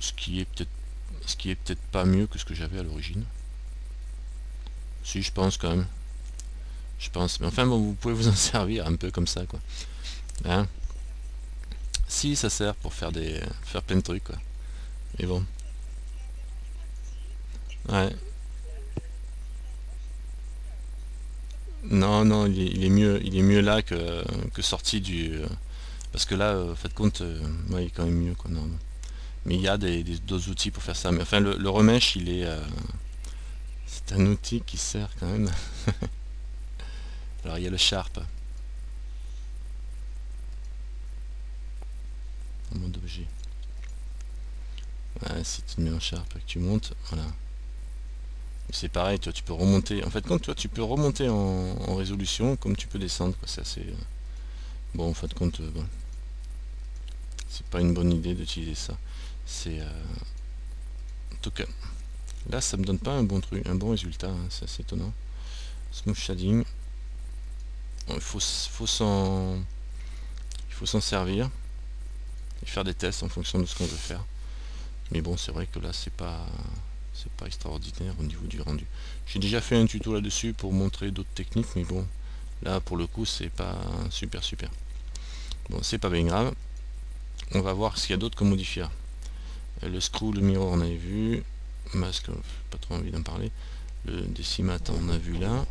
Ce qui est peut-être pas mieux que ce que j'avais à l'origine. Si, je pense quand même. Je pense, mais enfin bon, vous pouvez vous en servir un peu comme ça, quoi. Hein? Si, ça sert pour faire plein de trucs, quoi. Mais bon. Ouais. Non, non, il est mieux là que sorti du. Parce que là, faites compte, ouais, il est quand même mieux, quoi. Non, non. Mais il y a d'autres outils pour faire ça. Mais enfin, le remèche, c'est un outil qui sert quand même. Alors, il y a le Sharp en mode objet. Ouais, si tu mets en Sharp et que tu montes, voilà. C'est pareil, toi, tu peux remonter. En fait, quand toi, tu peux remonter en résolution comme tu peux descendre, quoi. C'est assez. Bon, en fin de compte, bon. C'est pas une bonne idée d'utiliser ça. C'est. En tout cas, là, ça me donne pas un bon truc, un bon résultat, hein. C'est assez étonnant. Smooth shading. Bon, il faut s'en servir et faire des tests en fonction de ce qu'on veut faire. Mais bon, c'est vrai que là, c'est pas extraordinaire au niveau du rendu. J'ai déjà fait un tuto là-dessus pour montrer d'autres techniques, mais bon, là pour le coup c'est pas super. Bon, c'est pas bien grave. On va voir ce qu'il y a d'autre comme modifier. Le screw, le mirror on avait vu, masque, pas trop envie d'en parler. Le décimate on a vu là,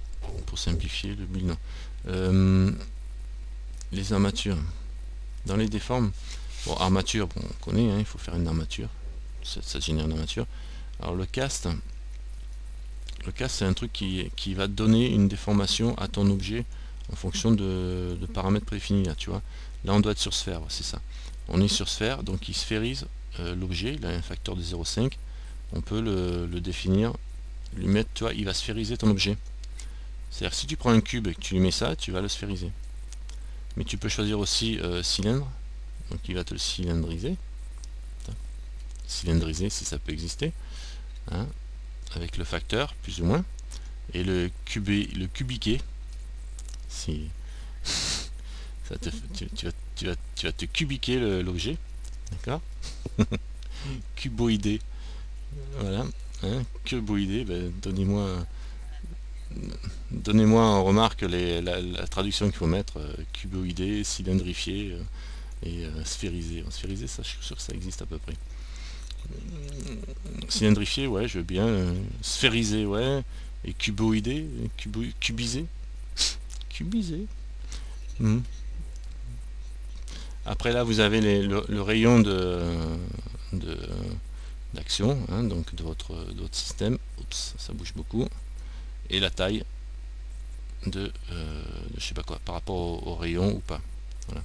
pour simplifier. Le build, non. Les armatures dans les déformes, Bon, armature, bon, on connaît, hein, il faut faire une armature, ça génère une armature. Alors le cast c'est un truc qui va donner une déformation à ton objet en fonction de paramètres prédéfinis. Là, tu vois, là on doit être sur sphère, c'est ça. On est sur sphère, donc il sphérise l'objet, il a un facteur de 0,5. On peut le définir, lui mettre, tu vois, il va sphériser ton objet. C'est-à-dire si tu prends un cube et que tu lui mets ça, tu vas le sphériser. Mais tu peux choisir aussi cylindre, donc il va te le cylindriser. Cylindriser si ça peut exister, hein, avec le facteur plus ou moins, et le cubiquer si ça te, tu vas te cubiquer l'objet, d'accord. Cuboïdé, voilà, hein, cuboïdé, ben, donnez-moi en remarque la traduction qu'il faut mettre, cuboïdé, cylindrifié et sphérisé. Sphérisé, ça, je suis sûr que ça existe à peu près. Cylindrifié, ouais, je veux bien. Sphérisé, ouais. Et cuboïdé, cubisé. Cubisé. Hmm. Après là, vous avez le rayon d'action, hein, donc de votre système. Oups, ça bouge beaucoup. Et la taille de je sais pas quoi, par rapport au rayon ou pas. Voilà.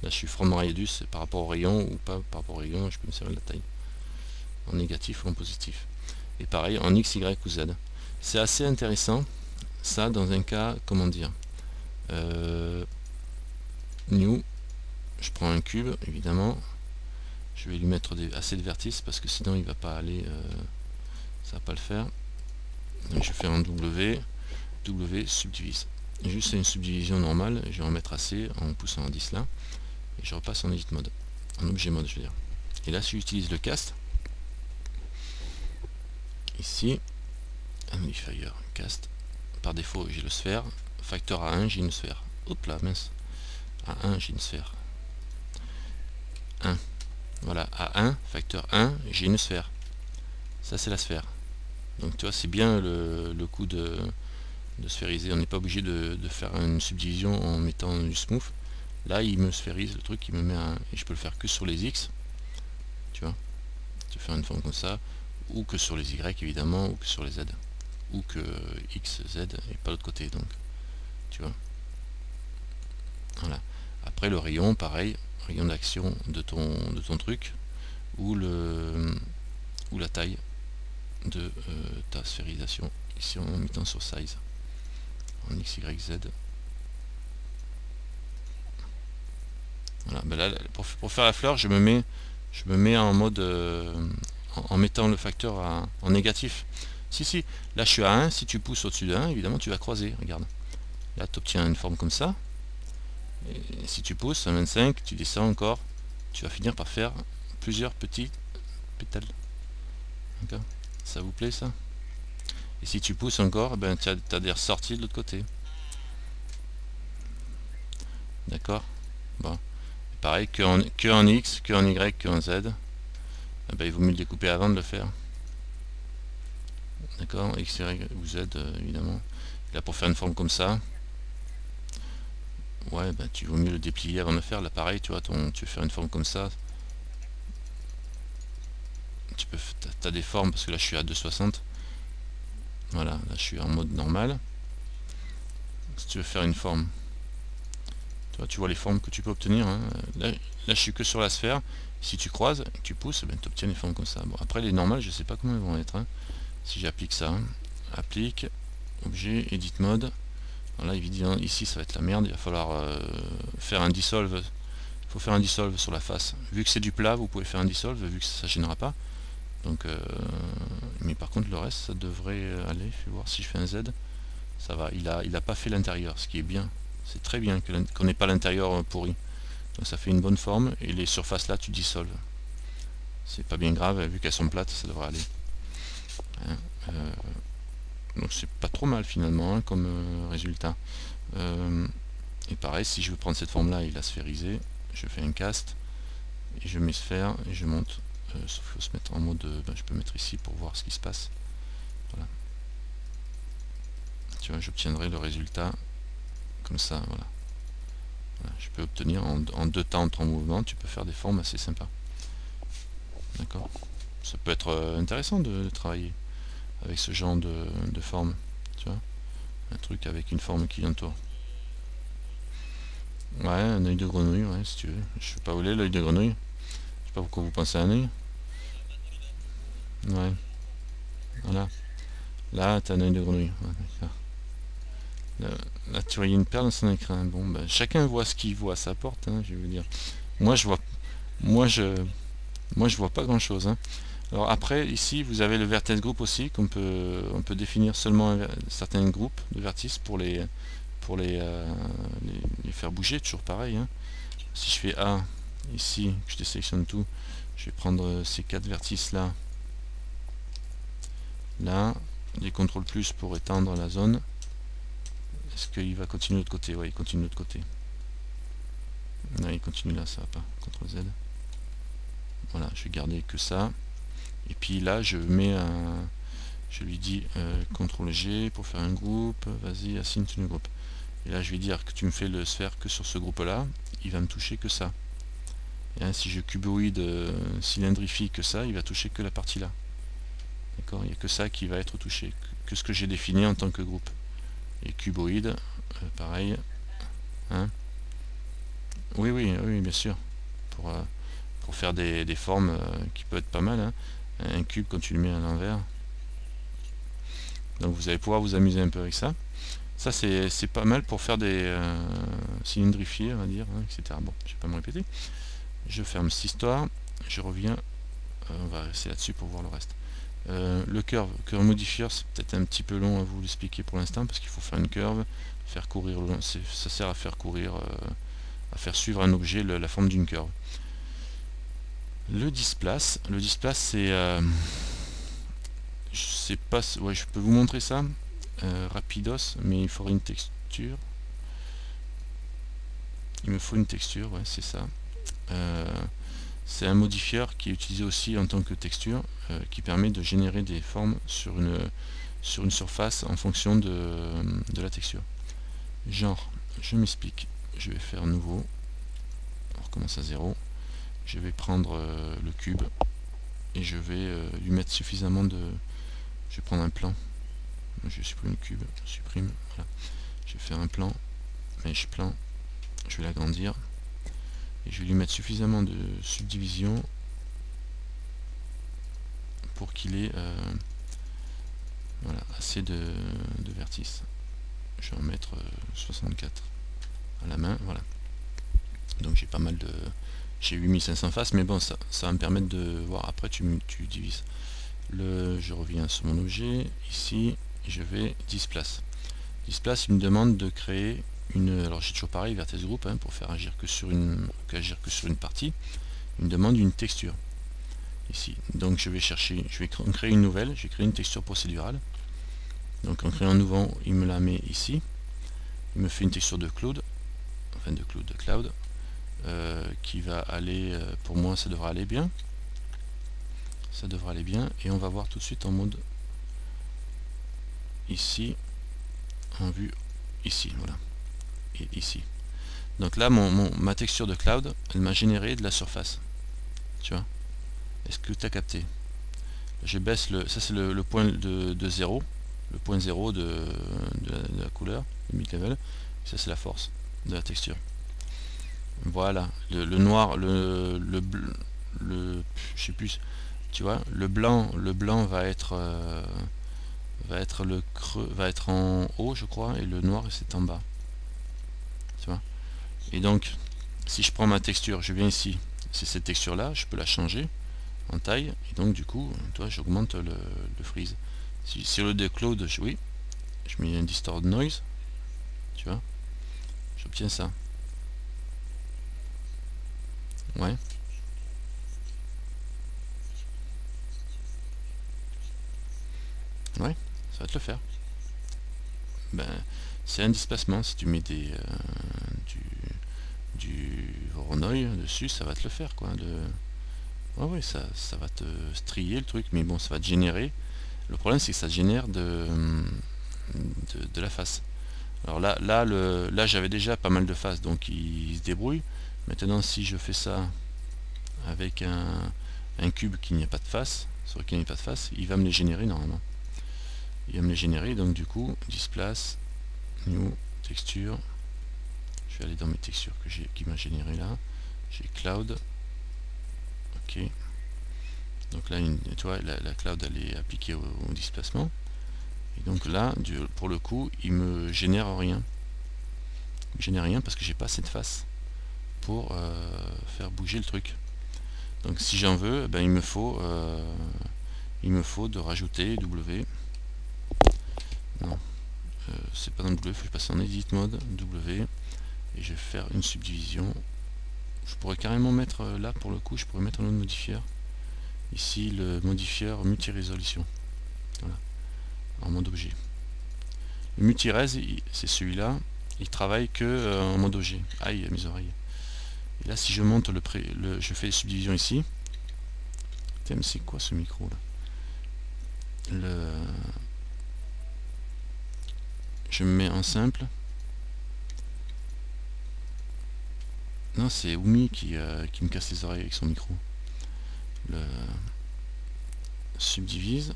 Là, je suis from radius, c'est par rapport au rayon ou pas par rapport au rayon, je peux me servir de la taille. En négatif ou en positif. Et pareil en X, Y ou Z. C'est assez intéressant, ça, dans un cas, comment dire, new, je prends un cube, évidemment, je vais lui mettre assez de vertices, parce que sinon il va pas aller, ça va pas le faire. Donc je fais un W subdivise. Juste une subdivision normale, je vais en mettre assez en poussant un 10 là, et je repasse en edit mode, en objet mode je veux dire. Et là si j'utilise le cast, ici, un modifier cast, par défaut j'ai le sphère, facteur A1 j'ai une sphère, hop là mince, A1 j'ai une sphère, 1, voilà, A1, facteur 1, j'ai une sphère, ça c'est la sphère. Donc tu vois c'est bien le coup de sphériser, on n'est pas obligé de faire une subdivision en mettant du smooth. Là il me sphérise le truc, il me met un, et je peux le faire que sur les X, tu vois, je vais faire une forme comme ça, ou que sur les Y évidemment, ou que sur les Z, ou que X, Z et pas l'autre côté, donc tu vois. Voilà. Après le rayon, pareil, rayon d'action de ton truc, ou la taille de ta sphérisation, ici en mettant sur size, en X, Y, Z. Voilà, ben là, pour faire la fleur, je me mets en mode en mettant le facteur en négatif. Si, là je suis à 1, si tu pousses au-dessus de 1, évidemment tu vas croiser, regarde. Là tu obtiens une forme comme ça. Et si tu pousses à 25, tu descends encore, tu vas finir par faire plusieurs petits pétales. D'accord. Ça vous plaît ça? Et si tu pousses encore, ben, tu as des ressorties de l'autre côté. D'accord. Bon. Pareil, que en X, que en Y, que en Z. Eh ben, il vaut mieux le découper avant de le faire. D'accord. X, Y ou Z, évidemment. Là, pour faire une forme comme ça, ouais, ben, tu vaut mieux le déplier avant de le faire. Là, pareil, tu vois, tu veux faire une forme comme ça. Tu as des formes, parce que là, je suis à 2,60. Voilà, là, je suis en mode normal. Si tu veux faire une forme, tu vois les formes que tu peux obtenir, hein. Là je suis que sur la sphère. Si tu croises et que tu pousses, ben, tu obtiens des formes comme ça. Bon, après les normales, je sais pas comment elles vont être, hein. Si j'applique ça, hein. Applique, objet, edit mode. Alors là évidemment ici ça va être la merde, il va falloir faire un dissolve. Il faut faire un dissolve sur la face. Vu que c'est du plat, vous pouvez faire un dissolve, vu que ça ne gênera pas. Donc, mais par contre le reste ça devrait aller. Fais voir si je fais un Z. Ça va, il a pas fait l'intérieur, ce qui est bien. C'est très bien qu'on n'ait pas l'intérieur pourri. Donc ça fait une bonne forme, et les surfaces là tu dissolves. C'est pas bien grave, vu qu'elles sont plates, ça devrait aller. Hein, donc c'est pas trop mal finalement, hein, comme résultat. Et pareil, si je veux prendre cette forme là et la sphériser, je fais un cast, et je mets sphère, et je monte. Sauf qu'il faut se mettre en mode, je peux mettre ici pour voir ce qui se passe. Voilà. Tu vois, j'obtiendrai le résultat comme ça, voilà. Voilà, je peux obtenir en 2 temps, 3 mouvements, tu peux faire des formes assez sympas. D'accord. Ça peut être intéressant de travailler avec ce genre de forme, tu vois, un truc avec une forme qui entoure. Ouais, un œil de grenouille, ouais, si tu veux. Je sais pas où est l'œil de grenouille. Je sais pas pourquoi vous pensez à un œil. Ouais, voilà. Là, t'as un œil de grenouille. Ouais, là, là, tu voyais une perle dans son écran. Bon, bah, chacun voit ce qu'il voit à sa porte, hein, je veux dire. Moi, je vois, moi, je vois pas grand-chose, hein. Alors après, ici, vous avez le vertex group aussi, on peut définir seulement certains groupes de vertices pour les faire bouger, toujours pareil, hein. Si je fais A, ici, que je désélectionne tout, je vais prendre ces 4 vertices là, là, les contrôle plus pour étendre la zone. Est-ce qu'il va continuer de l'autre côté? Ouais, il continue de l'autre côté. Non, il continue là, ça va pas. CTRL Z. Voilà, je vais garder que ça. Et puis là, je mets un... Je lui dis CTRL G pour faire un groupe. Vas-y, assign to new group. Et là, je vais dire que tu me fais le sphère que sur ce groupe-là. Il va me toucher que ça. Et hein, si je cuboïde cylindrifie que ça, il va toucher que la partie là. D'accord? Il n'y a que ça qui va être touché. Que ce que j'ai défini en tant que groupe. Et cuboïde, pareil. Hein? Oui, oui, oui, bien sûr. Pour faire des formes qui peuvent être pas mal, hein. Un cube quand tu le mets à l'envers. Donc vous allez pouvoir vous amuser un peu avec ça. Ça c'est pas mal pour faire des cylindrifiés, on va dire, hein, etc. Bon, je vais pas me répéter. Je ferme cette histoire. Je reviens. On va rester là-dessus pour voir le reste. Le curve modifier, c'est peut-être un petit peu long à vous l'expliquer pour l'instant parce qu'il faut faire une curve, faire courir, ça sert à faire courir, à faire suivre un objet la forme d'une curve. Le displace c'est je sais pas, ouais, je peux vous montrer ça rapidos, mais il faudrait une texture. Il me faut une texture, ouais, c'est ça. C'est un modifieur qui est utilisé aussi en tant que texture, qui permet de générer des formes sur une surface en fonction de la texture. Genre, je m'explique, je vais faire nouveau, on recommence à 0, je vais prendre le cube et je vais lui mettre suffisamment de... Je vais prendre un plan, je supprime le cube, supprime, voilà. Je vais faire un plan, mesh plan, je vais l'agrandir et je vais lui mettre suffisamment de subdivision pour qu'il ait voilà, assez de vertices. Je vais en mettre 64 à la main, voilà. Donc j'ai pas mal de... J'ai 8500 faces, mais bon, ça va me permettre de voir, après tu divises. Je reviens sur mon objet, ici, je vais displace. Displace, il me demande de créer une... Alors j'ai toujours pareil, vertex group, hein, pour faire agir que sur une partie. Il me demande une texture. Ici. Donc je vais chercher, je vais créer une nouvelle, je vais créer une texture procédurale. Donc en créant un nouveau, il me la met ici. Il me fait une texture de cloud, enfin de cloud, qui va aller, pour moi ça devrait aller bien. Ça devrait aller bien, et on va voir tout de suite en mode ici, en vue ici, voilà, et ici. Donc là, ma texture de cloud, elle m'a généré de la surface. Tu vois? Est-ce que tu as capté? Je baisse ça c'est le point de 0, le point 0 de la couleur, le mid-level. Ça c'est la force de la texture. Voilà, le noir, je sais plus, tu vois, le blanc va être le creux, va être en haut, je crois, et le noir c'est en bas. Tu vois? Et donc, si je prends ma texture, je viens ici, c'est cette texture là, je peux la changer en taille, et donc du coup, toi, j'augmente le freeze. Si sur le decloud, oui, je mets un distort noise, tu vois, j'obtiens ça. Ouais. Ouais, ça va te le faire. Ben, c'est un displacement. Si tu mets du Voronoi dessus, ça va te le faire, quoi. Ouais, ça va te strier le truc, mais bon, ça va te générer. Le problème, c'est que ça génère de la face. Alors là j'avais déjà pas mal de faces, donc il se débrouille. Maintenant, si je fais ça avec un cube qui n'y a pas de face, sur lequel il n'y a pas de face, il va me les générer normalement. Il va me les générer, donc du coup, displace, new, texture. Je vais aller dans mes textures que j'ai, qui m'a généré là. J'ai cloud. Ok. Donc là, tu vois, la cloud elle est appliquée au displacement. Et donc là, pour le coup, il me génère rien. Il me génère rien parce que j'ai pas assez de face pour faire bouger le truc. Donc si j'en veux, ben, il me faut de rajouter W. Non, c'est pas dans W, il faut que je passe en edit mode W et je vais faire une subdivision. Je pourrais carrément mettre là pour le coup, je pourrais mettre un autre modifieur. Ici le modifieur multi-résolution. Voilà, en mode objet. Le multi-res, c'est celui-là, il travaille que en mode objet. Aïe, mes oreilles. Et là, si je monte je fais les subdivisions ici. Putain, mais c'est quoi ce micro là? Je me mets en simple. Non, c'est Oumi qui me casse les oreilles avec son micro. Le subdivise.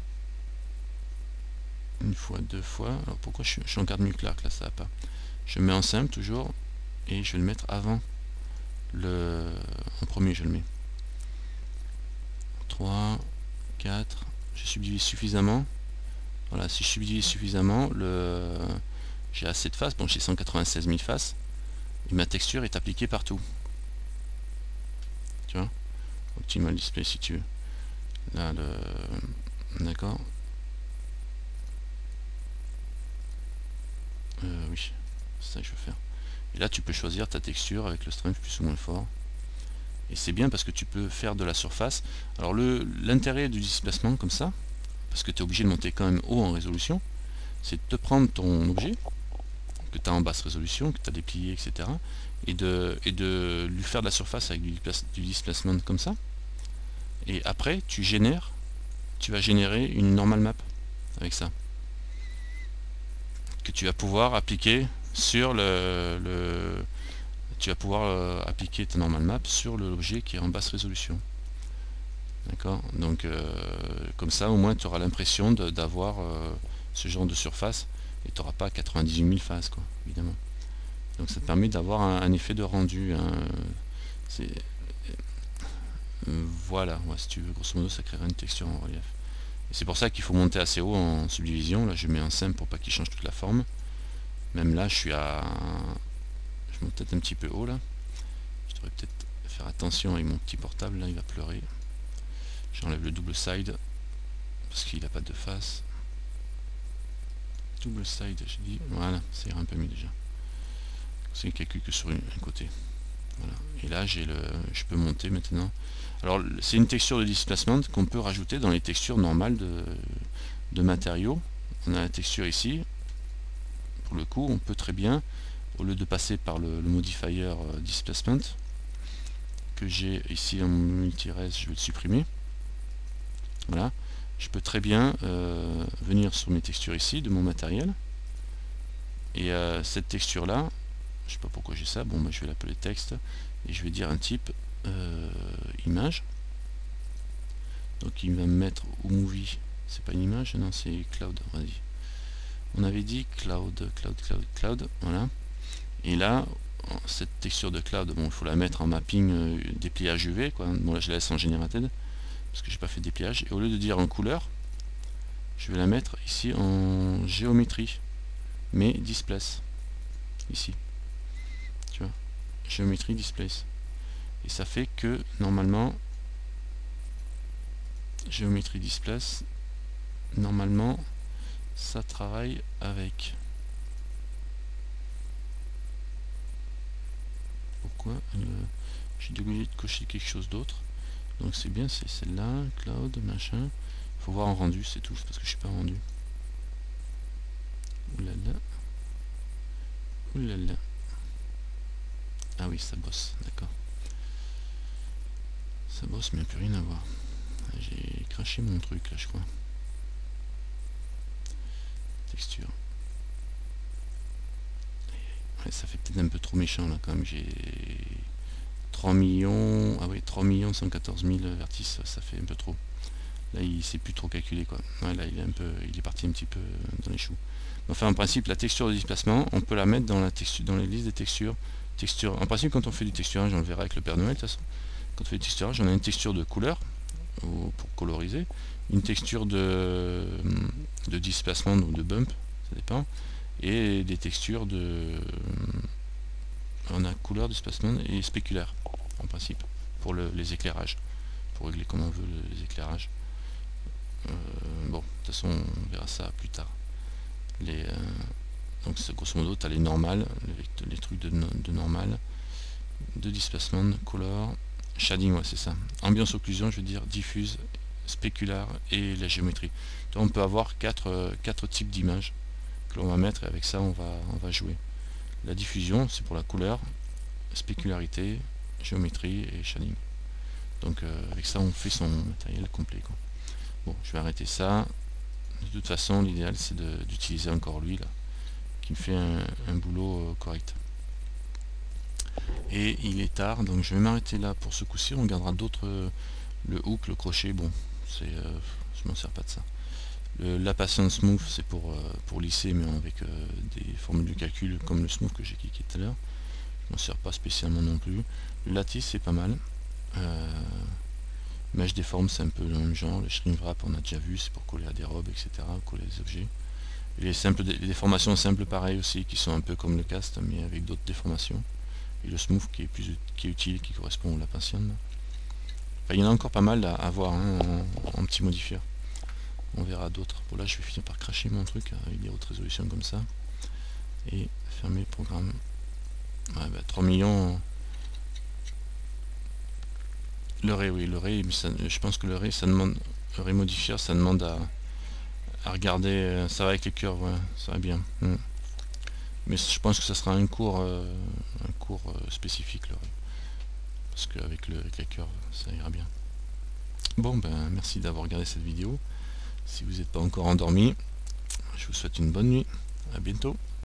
Une fois, deux fois. Alors pourquoi je suis en garde mieux Clark là, ça va pas. Je me mets en simple toujours. Et je vais le mettre avant. En premier, je le mets. 3, 4. Je subdivise suffisamment. Voilà, si je subdivise suffisamment, j'ai assez de faces. Bon, j'ai 196 000 faces. Et ma texture est appliquée partout. Tu vois, Optimal Display si tu veux. Là, d'accord. Oui, c'est ça que je veux faire. Et là, tu peux choisir ta texture avec le strength plus ou moins fort. Et c'est bien parce que tu peux faire de la surface. Alors l'intérêt du displacement comme ça, parce que tu es obligé de monter quand même haut en résolution, c'est de te prendre ton objet, que tu as en basse résolution, que tu as déplié, etc. Et de lui faire de la surface avec du displacement comme ça. Et après, tu vas générer une normal map avec ça. Que tu vas pouvoir appliquer sur tu vas pouvoir appliquer ta normal map sur l'objet qui est en basse résolution. D'accord. Donc comme ça au moins tu auras l'impression d'avoir ce genre de surface et tu n'auras pas 98 000 faces quoi, évidemment. Donc ça te permet d'avoir un effet de rendu. Voilà, ouais, si tu veux, grosso modo ça créera une texture en relief. Et c'est pour ça qu'il faut monter assez haut en subdivision. Là je mets un simple pour pas qu'il change toute la forme. Même là je monte peut-être un petit peu haut là. Je devrais peut-être faire attention avec mon petit portable là, il va pleurer. J'enlève le double side parce qu'il n'a pas de face. Double side, j'ai dit, voilà, ça ira un peu mieux déjà. C'est calcul que sur un côté. Voilà. Et là je peux monter maintenant. Alors c'est une texture de displacement qu'on peut rajouter dans les textures normales de matériaux. On a la texture ici. Pour le coup, on peut très bien, au lieu de passer par le modifier displacement, que j'ai ici en multi-res, je vais le supprimer. Voilà. Je peux très bien venir sur mes textures ici de mon matériel. Et cette texture là, je sais pas pourquoi j'ai ça, bon bah, je vais l'appeler texte et je vais dire un type image. Donc il va me mettre au movie, c'est pas une image, non c'est cloud, vas-y. On avait dit cloud, voilà. Et là, cette texture de cloud, bon il faut la mettre en mapping dépliage UV, quoi. Bon là je la laisse en generated, parce que j'ai pas fait de dépliage. Et au lieu de dire en couleur, je vais la mettre ici en géométrie, mais displace, ici. Tu vois, géométrie displace. Et ça fait que normalement géométrie displace, normalement ça travaille avec. Pourquoi j'ai oublié de cocher quelque chose d'autre, donc c'est bien, c'est celle-là, cloud, machin. Faut voir en rendu, c'est tout, parce que je suis pas rendu. Oulala, oulala. Ah oui, ça bosse, d'accord. Ça bosse, mais il n'y a plus rien à voir. J'ai craché mon truc là, je crois. Texture. Ouais, ça fait peut-être un peu trop méchant là quand même. J'ai 3 millions, ah oui, 3 114 000 vertices, ça fait un peu trop. Là il s'est plus trop calculé quoi. Ouais, là il est parti un petit peu dans les choux. Enfin en principe la texture de displacement, on peut la mettre dans la texture, dans les listes des textures. En principe quand on fait du texturage, on le verra avec le Père Noël de toute façon. Quand on fait du texturage, on a une texture de couleur pour coloriser, une texture de displacement, donc de bump, ça dépend, et des textures de on a couleur, displacement et spéculaire en principe pour les éclairages, pour régler comme on veut les éclairages. Bon, de toute façon on verra ça plus tard. Donc grosso modo tu as les normales, les trucs de normal, de displacement, color, shading, ouais c'est ça. Ambiance occlusion, je veux dire diffuse, spéculaire et la géométrie. Donc on peut avoir quatre types d'images que l'on va mettre et avec ça on va jouer. La diffusion c'est pour la couleur, spécularité, géométrie et shading. Donc avec ça on fait son matériel complet quoi. Bon, je vais arrêter ça. De toute façon l'idéal c'est d'utiliser encore lui là, qui me fait un boulot correct. Et il est tard, donc je vais m'arrêter là pour ce coup-ci. On regardera d'autres, le hook, le crochet, bon, je m'en sers pas de ça. La patience smooth, c'est pour lisser, mais avec des formules de calcul comme le smooth que j'ai cliqué tout à l'heure. Je m'en sers pas spécialement non plus. Le lattice, c'est pas mal. Mesh déforme, c'est un peu le même genre. Le shrink wrap, on a déjà vu, c'est pour coller à des robes, etc., coller à des objets. Et les déformations simples, pareil aussi, qui sont un peu comme le cast, mais avec d'autres déformations. Et le smooth qui est utile, qui correspond au lapin. Enfin, il y en a encore pas mal à voir hein, en petits modifieurs. On verra d'autres. Bon là je vais finir par cracher mon truc avec des hautes résolutions comme ça. Et fermer le programme. Ouais, 3 millions. Le ray, oui, le ray, je pense que le ray, ça demande. Le ray modifier, ça demande à regarder. Ça va avec les curves, ouais, ça va bien. Mais je pense que ça sera un cours spécifique, le ray. Parce qu'avec les curves, ça ira bien. Bon, ben merci d'avoir regardé cette vidéo. Si vous n'êtes pas encore endormi, je vous souhaite une bonne nuit. À bientôt.